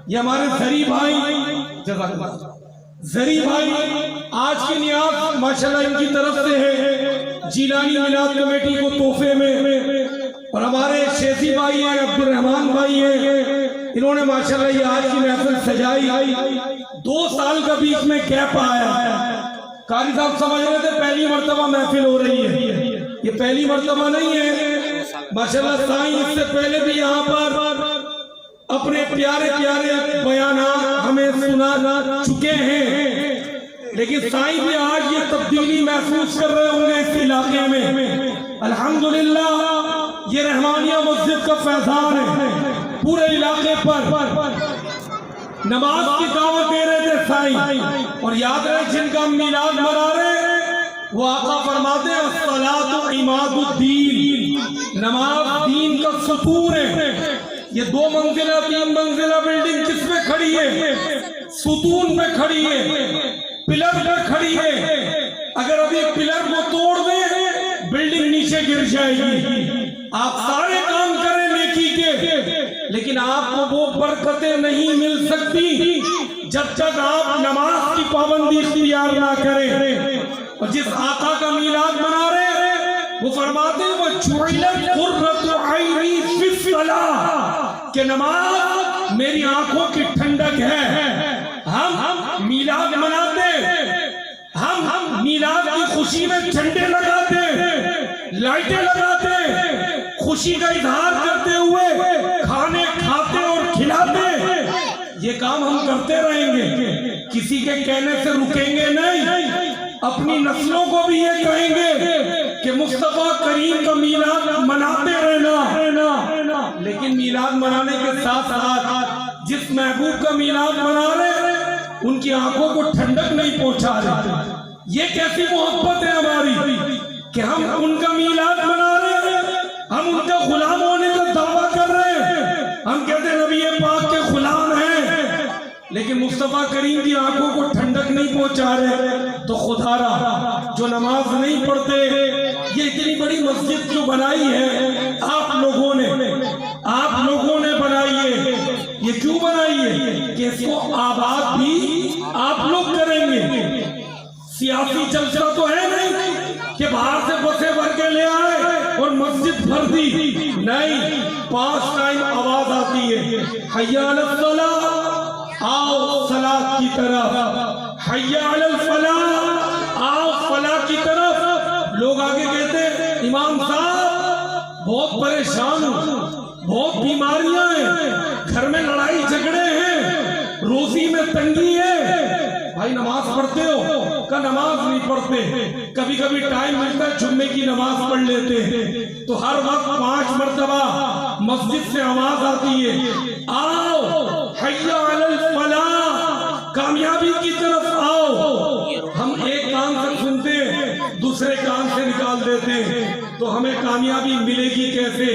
ये हमारे जरी भाई आज की नियाज माशाअल्लाह इनकी तरफ से है, जिलानी मिलाद कमेटी को तोहफे में। और हमारे शेखी भाई हैं, अब्दुल-रहमान भाई हैं, इन्होंने माशाअल्लाह ये आज की महफिल सजाई। 2 साल का बीच में गैप आया। कारी साहब समझ रहे थे पहली मर्तबा महफिल हो रही है, ये पहली मर्तबा नहीं है। माशाअल्लाह साईं इससे पहले भी यहाँ पर अपने प्यारे बयान हमें सुना चुके हैं, लेकिन साईं भी आज ये तब्दीली महसूस कर रहे होंगे इस इलाके में। अल्हम्दुलिल्लाह ये रहमानिया मस्जिद का फैजान है, पूरे इलाके पर नमाज की दावत दे रहे थे साईं। और याद रहे जिनका मीलाद मना रहे वो आका फरमाते हैं अस्सलातु इमादुद्दीन, नमाज दीन का सुतून है। ये 2 मंजिला 3 मंजिला बिल्डिंग किस पे खड़ी है? सुतून पे खड़ी है, पिलर पे खड़ी है। अगर अभी पिलर को तोड़ दे बिल्डिंग नीचे गिर जाएगी। आप सारे काम करें नेकी के, लेकिन आपको वो बरकतें नहीं मिल सकती जब तक आप नमाज की पाबंदी इख्तियार ना करें। और जिस आका का मीलाद मना रहे वो फरमाते हैं वो जुइलत कुर्रतु ऐनी फिस्सलाह के नमाज मेरी आंखों की ठंडक है। हम मीलाद मनाते, हम मीलाद की खुशी में झंडे लगाते, लाइटें लगाते, खुशी का इजहार करते हुए खाने खाते और खिलाते। ये काम हम करते रहेंगे, किसी के कहने से रुकेंगे नहीं। अपनी नस्लों को भी ये कहेंगे कि मुस्तफा करीम का मीलाद मनाते रहना। लेकिन मीलाद मनाने के साथ साथ जिस महबूब का मीलाद मना रहे उनकी आंखों को ठंडक नहीं पहुंचा रहे। ये कैसी मोहब्बत है हमारी कि हम उनका मीलाद मना रहे हैं, हम उनका गुलाम होने का दावा कर रहे हैं। हम कहते हैं नबी पाक के गुलाम हैं, लेकिन मुस्तफा करीम की आंखों को ठंडक नहीं पहुंचा रहे। तो खुदारा जो नमाज नहीं पढ़ते, ये इतनी बड़ी मस्जिद जो बनाई है आप लोगों ने बनाई है। ये क्यों बनाई है कि इसको आबाद भी आप लोग करेंगे। सियासी जलसा तो है नहीं कि बाहर से बसें भर के ले आए और मस्जिद भर दी। नहीं, 5 टाइम आवाज आती है, हय्या अलल सलाह, आओ सलात की तरफ, हय्या अलल फलाह, आओ फलाह की तरफ। लोग आगे कहते हैं इमाम साहब बहुत परेशान हूं, बहुत बीमारियां हैं, घर में लड़ाई झगड़े हैं, रोजी में तंगी है। भाई नमाज पढ़ते हो? का नमाज नहीं पढ़ते, कभी कभी टाइम मिलता है जुम्मे की नमाज पढ़ लेते हैं। तो हर वक्त 5 मर्तबा मस्जिद से आवाज आती है, आओ हय्या अलल फलाह, कामयाबी की तरफ आओ। हम एक कान से सुनते हैं, दूसरे कान से निकाल देते हैं, तो हमें कामयाबी मिलेगी कैसे?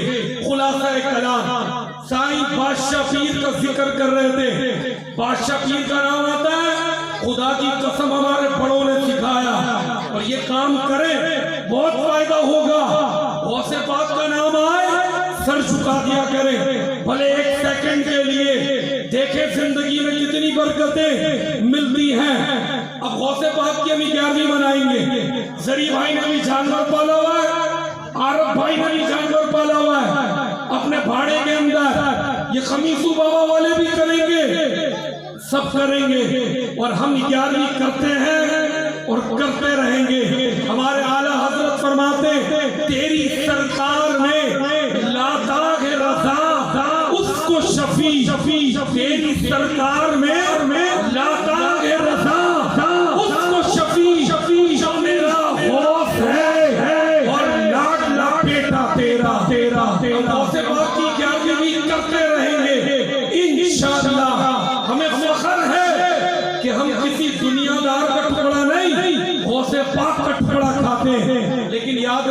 खुलासा कलाम साईं बादशाह पीर का जिक्र कर रहे थे। बादशाह पीर का नाम आता है, खुदा की कसम हमारे बड़ों ने सिखाया, और ये काम करें बहुत फायदा होगा। गौसे पाक का नाम आए सर झुका दिया करें, भले 1 सेकंड के लिए। देखे जिंदगी में कितनी बरकतें मिलती हैं। अब गौसे पाक की हम 11वीं मनाएंगे। जरी भाई ने भी जानवर पाला हुआ है, आरब भाई ने भी जानवर पाला हुआ है अपने भाड़े के अंदर। ये खमीसू बाबा वाले भी करेंगे, सब करेंगे। और हम 11वीं करते हैं और करते रहेंगे।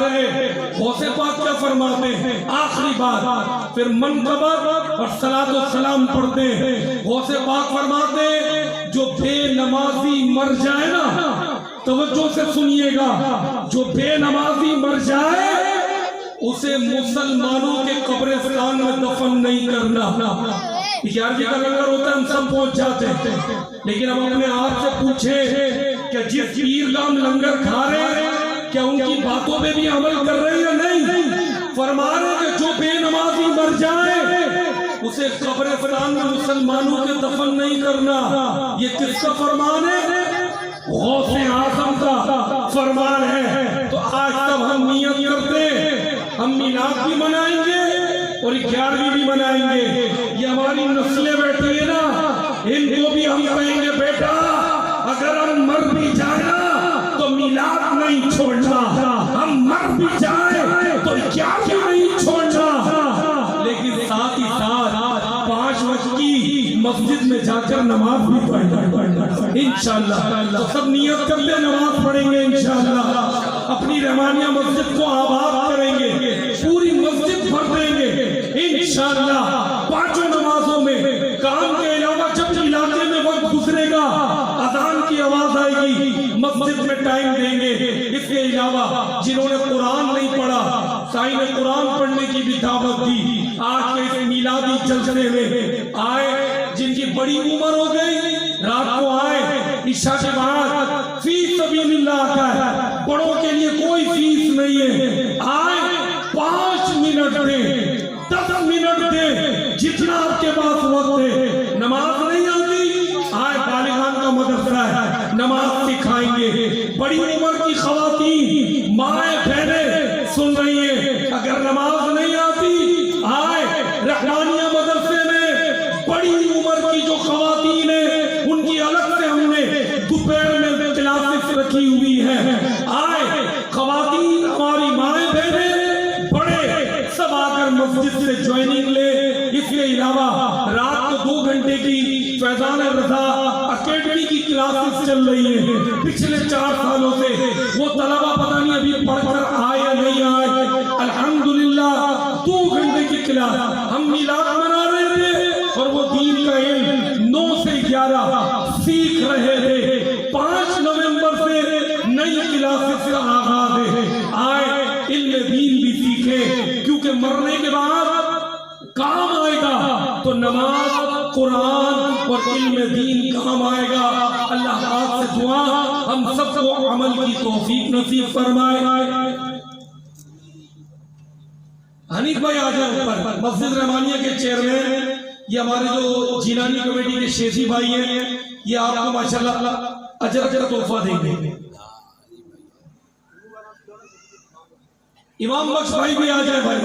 रहे, गौसे पाक क्या फरमाते हैं आखिरी बात, फिर मनकबत और सलातो सलाम पढ़ते हैं। गौसे पाक फरमाते हैं जो बेनमाजी मर जाए ना, तवज्जो से सुनिएगा, जो बेनमाजी मर जाए उसे मुसलमानों के कब्रिस्तान में दफन नहीं करना। 11वीं का लंगर होता है, हम सब पहुंच जाते हैं, लेकिन हम अपने आप से पूछे कि जिस पीरगाह लंगर खा रहे हैं क्या उनकी बातों पे भी अमल कर रहे हैं या नहीं? फरमा रहे कि जो बेनमाजी मर जाए उसे कब्रिस्तान में मुसलमानों के दफन नहीं करना। ये किसका फरमान है? गौसे आजम का फरमान है। तो आज तब हम नियत करते हैं, हम मिलाद भी मनाएंगे और 11वीं भी मनाएंगे। ये हमारी नस्लें बैठी है ना, इनको भी हम कहेंगे बेटा अगर हम मर भी जाए ना तो मिलाद नहीं छोड़ना, हम मर भी जाए तो 11वीं नहीं छोड़ना। लेकिन साथ ही साथ 5 वक्त की मस्जिद में जाकर नमाज भी पढ़ना इंशाअल्लाह। तो सब नियत करते नमाज पढ़ेंगे इंशाअल्लाह, अपनी रहमानिया मस्जिद को आबाद करेंगे, पूरी मस्जिद भर देंगे इंशाअल्लाह। 5 नमाजों में काम के अलावा जब इलाके में वक्त गुजरेगा अजान की आवाज आएगी, मस्जिद में टाइम देंगे। इसके अलावा जिन्होंने कुरान नहीं पढ़ा, साईं ने कुरान पढ़ने की भी दावत दी। आज के इस मिलादी जलसे में आए, जिनकी बड़ी उम्र हो गई रात को आए, इशा के बाद फीस सबीलिल्लाह का है, बड़ों के लिए कोई फीस नहीं है। आए 5 मिनट दे, 10 मिनट दे, जितना आपके पास वक्त है। नमाज नहीं आती, आए बालिगान का मदरसा है, नमाज सिखाएंगे। बड़ी उम्र की खवातीन माए बहनें सुन रही है, अगर नमाज नहीं आती आए रहमानिया मदरसे में। बड़ी उम्र की जो खवातीन है उनकी अलग से हमने दोपहर में क्लासेस रखी हुई है। आए खवातीन हमारी माए बहनें बड़े सब आकर मस्जिद से ज्वाइनिंग ले। इसके अलावा रात को 2 घंटे की फैजान रजा अकेडमी की क्लासेस चल रही है। पिछले 4 सालों से वो तलबा पता नहीं अभी पढ़कर आए या नहीं आए, अल्हम्दुलिल्लाह 2 घंटे की क्लास हम मिलाद मना रहे थे और वो दीन का इल्म 9 से 11 सीख रहे थे। 5 नवंबर से नई क्लासेस का आगाज है। आए इल्म दीन भी सीखे, क्योंकि मरने के बाद काम आएगा तो नमाज, कुरान और इल्म दीन काम आएगा। अल्लाह पाक से दुआ हम सबको अमल की तौफीक नसीब फरमाए। हनीफ भाई आ जाए ऊपर, मस्जिद रहमानिया के चेयरमैन, ये हमारे जो जिलानी कमेटी के शेखी भाई हैं, ये आपको माशाल्लाह अजर अजर तोहफा देंगे। इमाम बख्श भाई भी आ जाए, भाई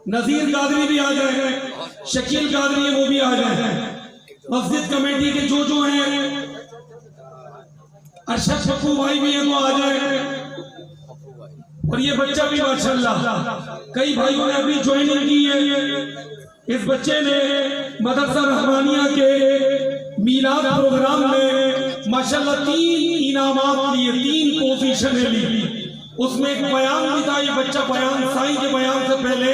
नजीर कादरी भी आ जाए, शकील कादरी है वो भी आ जाए। मस्जिद कमेटी के जो हैं, अरशद पप्पू भाई भी है वो आ जाए। और ये बच्चा भी माशाल्लाह कई भाइयों ने अभी ज्वाइनिंग की है। इस बच्चे ने मदरसा रहमानिया के मीलाद प्रोग्राम में माशाल्लाह 3 इनामात लिए, 3 पोजीशनें ली। उसमें एक बयान भी था, ये बच्चा बयान साईं के बयान से पहले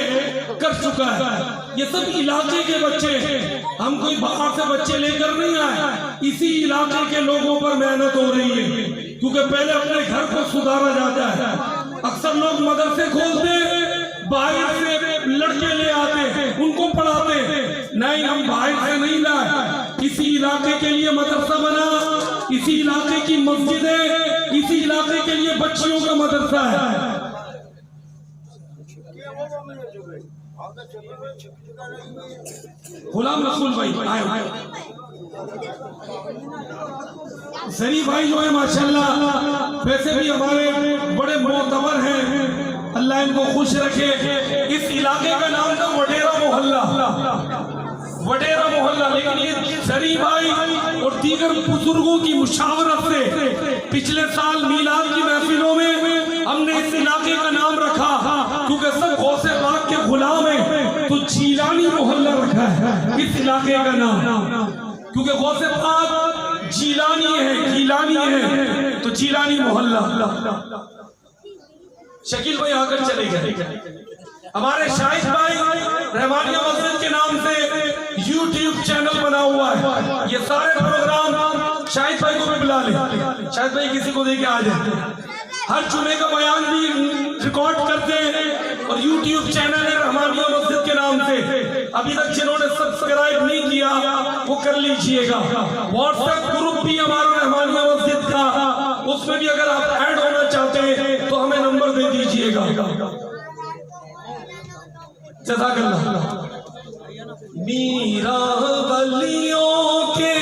कर चुका है। ये सब इलाके के बच्चे हैं, हम कोई बाहर से बच्चे लेकर नहीं आए, इसी इलाके के लोगों पर मेहनत हो रही है। क्योंकि पहले अपने घर को सुधारा जाता है। अक्सर लोग मदरसे खोलते, बाहर से लड़के ले आते, उनको पढ़ाते। नहीं, हम बाहर से नहीं लाए, इसी इलाके के लिए मदरसा बना, इसी इलाके की मस्जिद है, इसी इलाके के लिए बच्चियों का मदरसा है। गुलाम रसूल भाई आए, जरी भाई जो है माशाल्लाह वैसे भी हमारे बड़े मोतबर हैं, अल्लाह इनको खुश रखे। इस इलाके का नाम था वडेरा मोहल्ला, लेकिन ये जरी भाई और दीगर बुजुर्गों की मुशावरत से पिछले साल मीलाद की महफिलों में हमने इस इलाके का नाम रखा, क्योंकि सब गौसे पाक के गुलाम हैं, तो जीलानी मोहल्ला रखा है इस इलाके का नाम। क्योंकि गौसे पाक जीलानी है, तो जीलानी मोहल्ला। शकील भाई आकर चले गए। हमारे शाहिद भाई रहमानिया मस्जिद के नाम से यूट्यूब चैनल बना हुआ है। ये सारे प्रोग्राम शाहिद भाई को भी बुला ले, शाहिद भाई किसी को देके आ जाए। हर जुमे का बयान भी रिकॉर्ड करते हैं और यूट्यूब चैनल है रहमानिया मस्जिद के नाम से। अभी तक जिन्होंने सब्सक्राइब नहीं किया वो कर लीजिएगा। व्हाट्सएप ग्रुप भी हमारा रहमानिया मस्जिद का, उसमें भी अगर आप ऐड होना चाहते हैं तो हमें नंबर दे दीजिएगा। जज़ाकल्लाह। मीरा वलियों के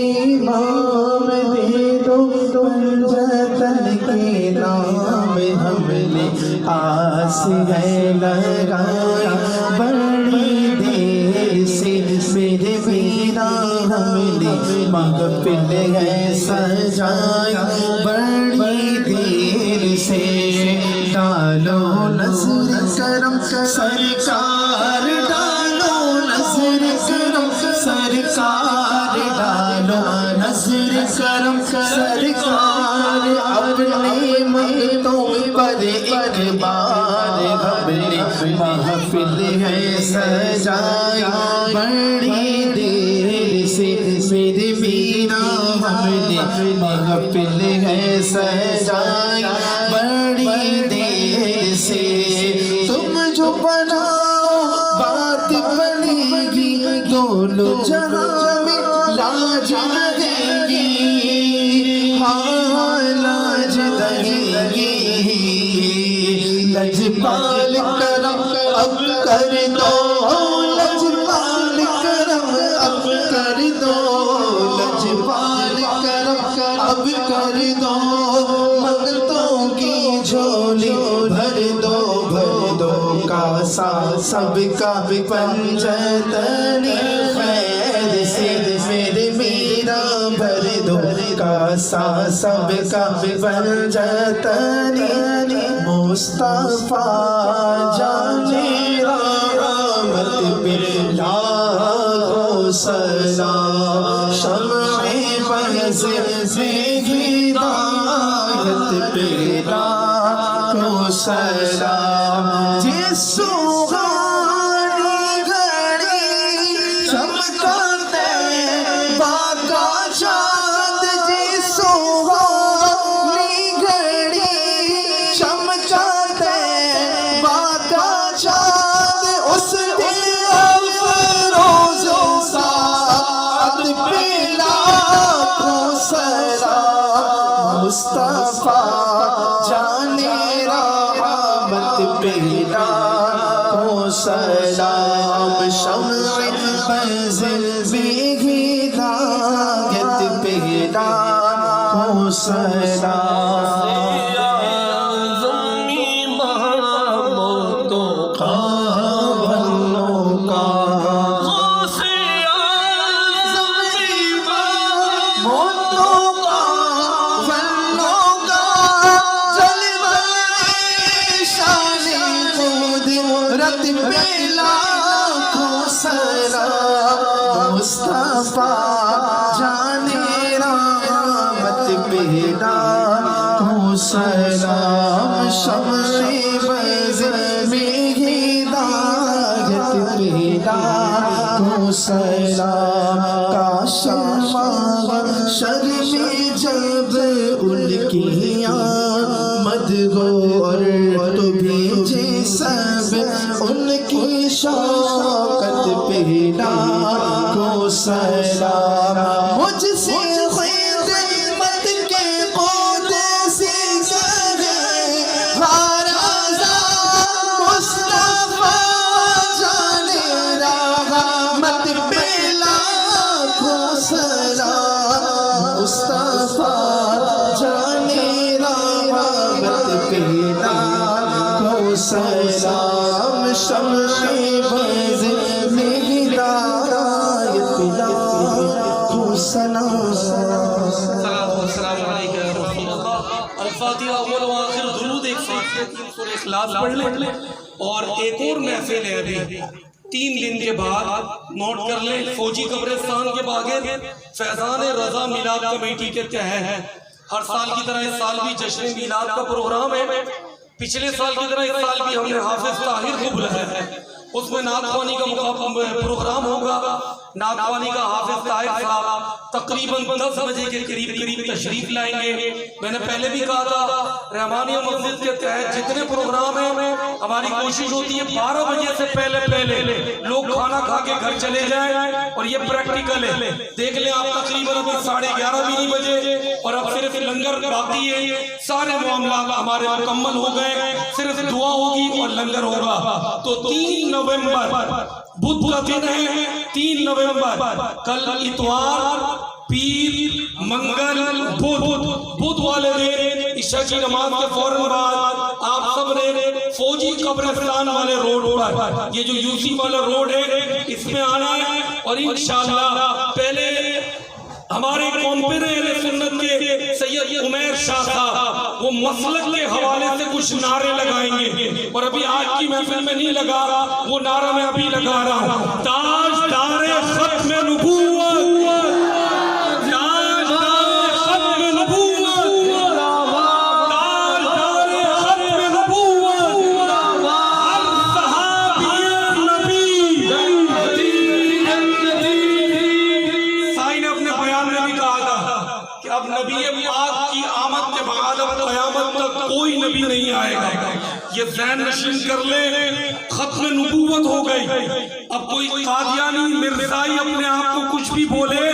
इमाम दे दो तुम जतन के नाम हमने आस है लगाया बड़ी देर से मेरे वीरा हमने महफिल है सजाया बड़ी देर से डालो नज़र करम सरकार डालो नज़र करम सरकार डालो नज़र करम सरकार अपने मंगतों पर एक बार हमने महफिल है सजाया बड़ी देर से मेरे मीरा हमने महफिल है सजाया बड़ी देर से। तुम जो बनाओ बात बनेगी दोनों जहां में लाज लगेगी, हाँ लाज लगेगी। लजपाल करम अब कर दो, लजपाल करम अब कर दो, लजपाल करम अब कर दो। मंगतों की झोली भर दो कासा सबका पंजतन खैर से मेरे मीरा भर दो कासा सबका पंजतन। मुस्तफा जाने रहमत पे लाखों सलाम शम्ए बज़ से हिदायत पे लाखों सलाम। जिस सुहानी घड़ी चमकाते बाका चाँद, जिस सुहानी घड़ी चमकाते बाका चाँद, उस दिन अफरोज़ साद पे लाखों सलाम। मुस्तफा जाने रहमत पे लाखों सलाम शम्ए बज़ में हिदायत पे लाखों सलाम। मुस्तफा जाने रहमत पे लाखों सलाम शम्ए बज़ में हिदायत पे लाखों सलाम। काशमा शर में जब उनकी आमद हो और तो भेजे सब उनकी शौकत पे लाखों सलाम। मुझसे खिदमत के पौध से करे हाराज़ा मुस्तफा जाने रहमत पे लाखों सलाम। मुस्तफा जाने रहमत पे लाखों सलाम शम्ए बज़ में हिदायत पे लाखों सलाम। अल-फातिहा अव्वल व आखिर दुरूद 103 सूरह इखलास पढ़ ले। और एक और महफिल है अभी 3 दिन के बाद नोट कर ले, फौजी कब्रिस्तान के बागे फैजान रजा मिलाद कमेटी के तहत हर साल की तरह इस साल भी जश्न मिलाद का प्रोग्राम है। पिछले साल की तरह इस साल भी हमने हाफिज ताहिर को बुलाया है, उसमें नातवानी का प्रोग्राम होगा। नातवानी का हाफिज ताहिर साहब तकरीबन 10 बजे के करीब तशरीफ लाएंगे। मैंने पहले भी कहा था, रहमानिया मस्जिद के तहत जितने प्रोग्राम है हमारी कोशिश होती है 12 बजे से पहले लोग खाना खा के घर चले जाएं। और ये प्रैक्टिकल है, देख लें आप, तकरीबन अभी 11:30 भी नहीं बजे और अब सिर्फ लंगर बाकी है। सारे मामला हमारे मुकम्मल हो गए, सिर्फ दुआ होगी और लंगर होगा। तो 3 नवंबर बुध का दिन है, 3 नवंबर, कल इतवार, पीर, मंगल, बुध वाले दिन ईशा की नमाज के फौरन बाद आप सब ने फौजी कब्रिस्तान वाले रोड पर, ये जो यूसी वाला रोड है, इसमें आना है। और इंशाअल्लाह पहले हमारे कॉम्पेरे सुन्नत के सैयद उमैर शाह साहब वो मसलक के हवाले से कुछ नारे लगाएंगे। और अभी आज की महफिल में नहीं लगा, वो नारा मैं अभी लगा रहा हूँ। ताजदारे खत्म नबूवत, ताजदारे खत्म नबूवत, ताजदारे खत्म नबूवत, हर सहाबी नबी। साईं ने अपने बयान में भी कहा था कि अब नबी पाक की आमद के बाद अब क़यामत तक कोई नबी नहीं आएगा। ये ज़हन नशीन कर ले, खत्म नबूवत हो गई। अब कोई कादियानी मिर्ज़ाई अपने आप को कुछ भी बोले,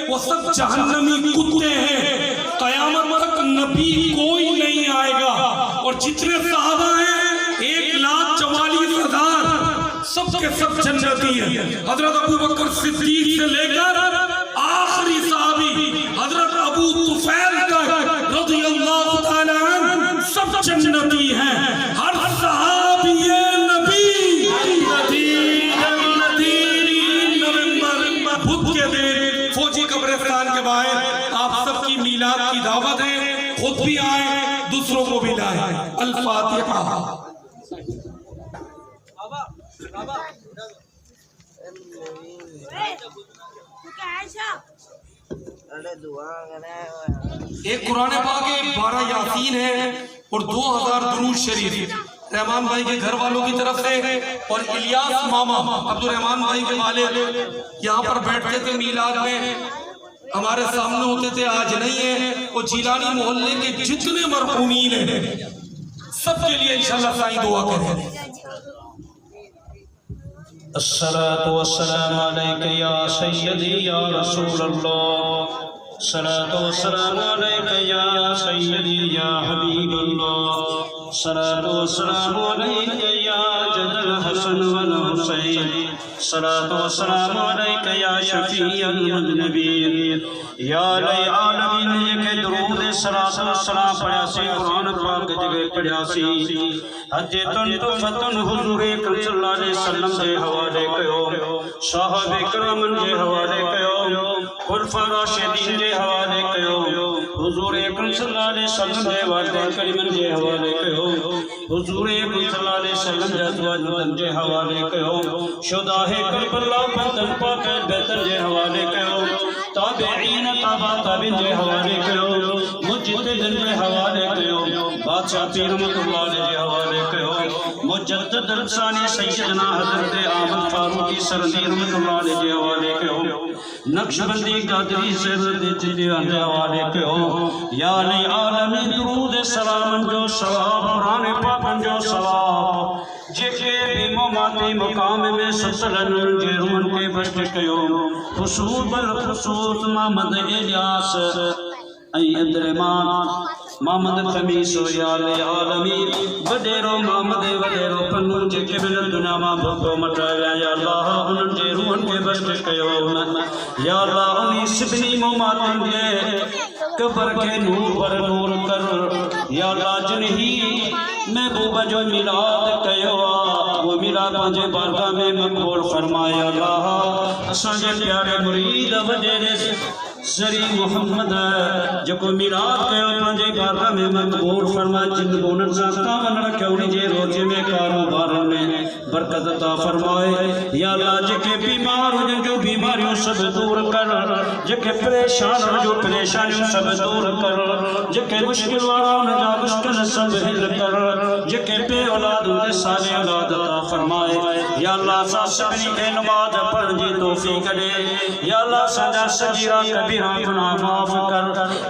वो सब जहन्नमी कुत्ते हैं। क़यामत तक नबी कोई नहीं आएगा। और जितने सहाबा हैं 1,44,000 सबके सब जन्नती हैं। हजरत अबू बकर सिद्दीक से लेकर आखिरी सहाबी हजरत अबू तुफैल तक रज़ियल्लाहु ताला अन्हु सब जन्नती हैं। हर सहाबी नबी नवंबर बुध के दिन फौजी कब्रिस्तान के बाहर आप सबकी मीलाद की दावत है। खुद भी आए, दूसरों को भी लाए। अल फातिहा। एक कुरान पाक है, 12 यासीन है और 2000 दुरूद शरीफ रहमान भाई के घर वालों की तरफ से। और इलियास मामा अब्दुल रहमान भाई के वाले यहाँ पर बैठते थे मीलाद में, हमारे सामने होते थे, आज नहीं है। वो जिलानी मोहल्ले के जितने मरहूमीन हैं सबके लिए इंशाअल्लाह साईं दुआ करें। अस्सलातु वस्सलामु अलैका या सय्यदी या रसूलल्लाह, सलातु वस्सलामु अलैका या सय्यदी या हबीबल्लाह, सलातु वस्सलामु अलैका या जद्दल हसन वल हुसैन, सलातु वस्सलामु अलैका या शफीअल मुज़निबीन, या लई आलमीन के दरूद सलातो वस्सलाम पढ़ियासी, कुरान पाक जगह पढ़ियासी, हजे तुन तो फतन हुजूर अकरम सल्लल्लाहु अलैहि वसल्लम दे हवाले कयो, साहबे करमन दे हवाले कयो, खुलफा राशिदीन दे हवाले कयो, हुजूर अकरम सल्लल्लाहु अलैहि वसल्लम दे वालिद करीमन दे हवाले कयो, हुजूर अकरम सल्लल्लाहु अलैहि वसल्लम दे अज़वाज दे हवाले कयो, शुदाहे करबला बतन पाक बेतन दे हवाले कयो, ताबईन तबा ताबीन दे हवाले कयो, मुजद्दिदन दे हवाले कयो, बादशाह पीर रहमतुल्लाह अलैहि दे हवाले कयो, मुजद्दिद रसानी सैयदना हजरत अहमद फारूकी सरदी रहमतुल्लाह अलैहि दे हवाले कयो, नक्शबंदी कादरी सरदी दे हवाले कयो। या अली आलमी दुरूद सलाम जो सवाब कुरान पाक जो सवाब जेके बीमो माती मुकाम में ससलन जे रुन के बस्ट कयो, खुशूस बल खुशूस मोहम्मद इलियास ऐ अब्दुर्रहमान मोहम्मद खमीस या आलमीन वडेरो मोहम्मद वडेरो पन्नू जेके बिन दुनिया मा भको मटाया। या अल्लाह उन जे रूहन के बस्ट कयो, या अल्लाह उन सिबनी मोहम्मद जे कबर के नूर पर नूर कर। या अल्लाह जिन्ही महबूबा जो मिलाद कयो वो मिलाद पंहिंजे बारगाह में मकबूल फरमाए। अल्लाह असांजे प्यारे मुरीद वडेरे सरी मोहम्मद जको मिलाद कयो पंजे बारगाह में मकबूल फरमा जिन बोनन सा कामन रखे उन जे रोजे में कारोबार में बरकत अता फरमाए या अल्लाह जेके बीमार हो जो बीमारियों सब दूर कर जेके परेशान हो जो परेशानियों सब दूर कर जेके मुश्किल वाला न जा मुश्किल सब हिल कर जेके बे औलाद दे सारे औलाद अता फरमाए या अल्लाह सा सभी के नमाज पढ़ जी तौफीक दे या अल्लाह सजा सजीरा कबीरा गुनाह माफ कर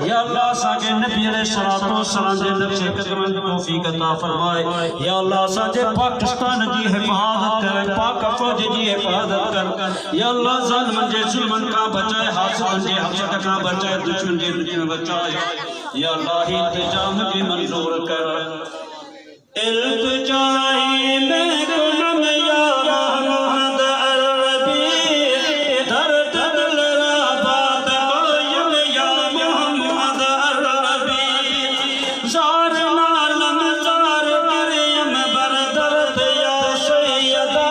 या अल्लाह साके नबी अलैहिस्सलातु वस्सलाम दे नक्शे कदम दी तौफीक अता फरमाए या अल्लाह साजे पाकिस्तान जी हिफाजत कर पाक फौज जी हिफाजत कर या अल्लाह जालिम जे जुल्मन का बचाए हासिद जे हसद का बचाए दुश्मन जे दुश्मन बचाए या अल्लाह इल्तिजा मुझे मंजूर कर इल्तिजाई में गुनाह या मोहम्मद अरबी दर्द दिल रा बात कोयल या मोहम्मद अरबी जार नालम जार मरियम बर दर्द या सैयदा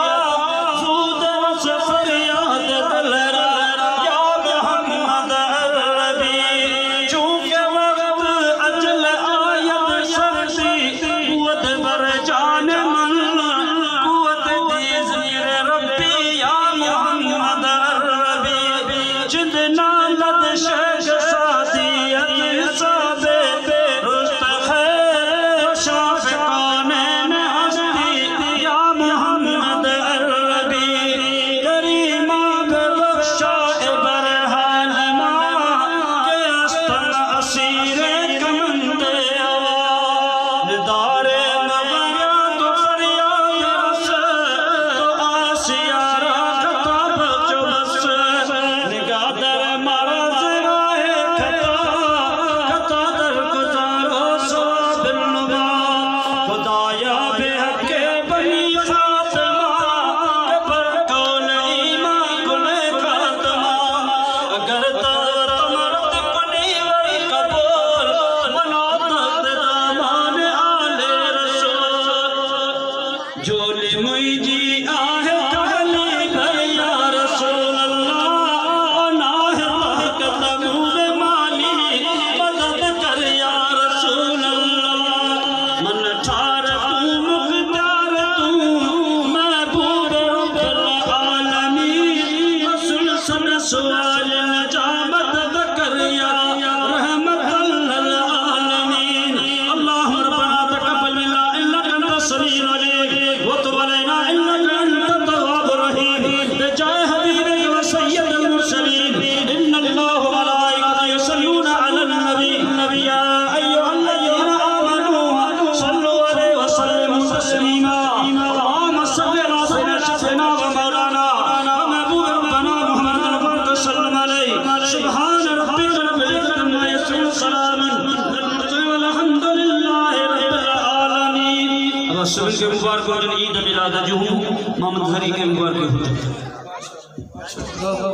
सूद सफर याद दिल रा या मोहम्मद अरबी चूंकि वक्त अजल आयत शर्ती कुवत बर जान मन कुवत दीज मेरे रब्बी या मोहम्मद अरबी जिंद नालद शेख सादियत हिसाबे रुस्त खैर शाफ कौनैन हस्ती या मोहम्मद अरबी करीमा बख्शा बरहान मां के अस्तन असीर कमंद निदारे नवरिया तो फरियाद रस तो आसिया रा खताब चौबस निगादर मारा ज़राए खता दर गुजारो सो बिलनुमा खुदाया बेहके बनी फातिमा पर कौन ईमान गुले खातमा अगर तार मर्द कुनी वरी कबूल मनात दामान आले रसूल जोली मुईजी आहे कहली भैया रसूल अल्लाह नाहे ताकत मूद माली मदद कर या रसूल अल्लाह मन ठार तू मुख्तार तू महबूब रब्बुल आलमीन रसूल सन सवाल नजामत कर या रहमतल लिल आलमीन अल्लाहुम्मा रब्बना तक़ब्बल मिन्ना इन्नका अंतस समीउल अलीम व तुब अलैना इन्नका अंतत तव्वाबुर रहीम बिजाह हबीबिक व सय्यिदिल मुरसलीन इन्नल्लाह व मलाइकतहु युसल्लूना अलन नबी या अय्युहल्लज़ीना आमनू सल्लु अलैहि व सल्लिमू तस्लीमा अल्लाहुम्मा सल्लि अला सय्यिदिना व मौलाना व महबूब रब्बना मुहम्मद सल्लल्लाहु अलैहि सुब्हान रब्बिक रब्बिल इज्जति अम्मा यसिफून सलामुन अल्हम्दुलिल्लाहि रब्बिल आलमीन। अब सुबह के मुबारक हो ईद मिलाद जुहू मोहम्मद हरी के मुबारक हो।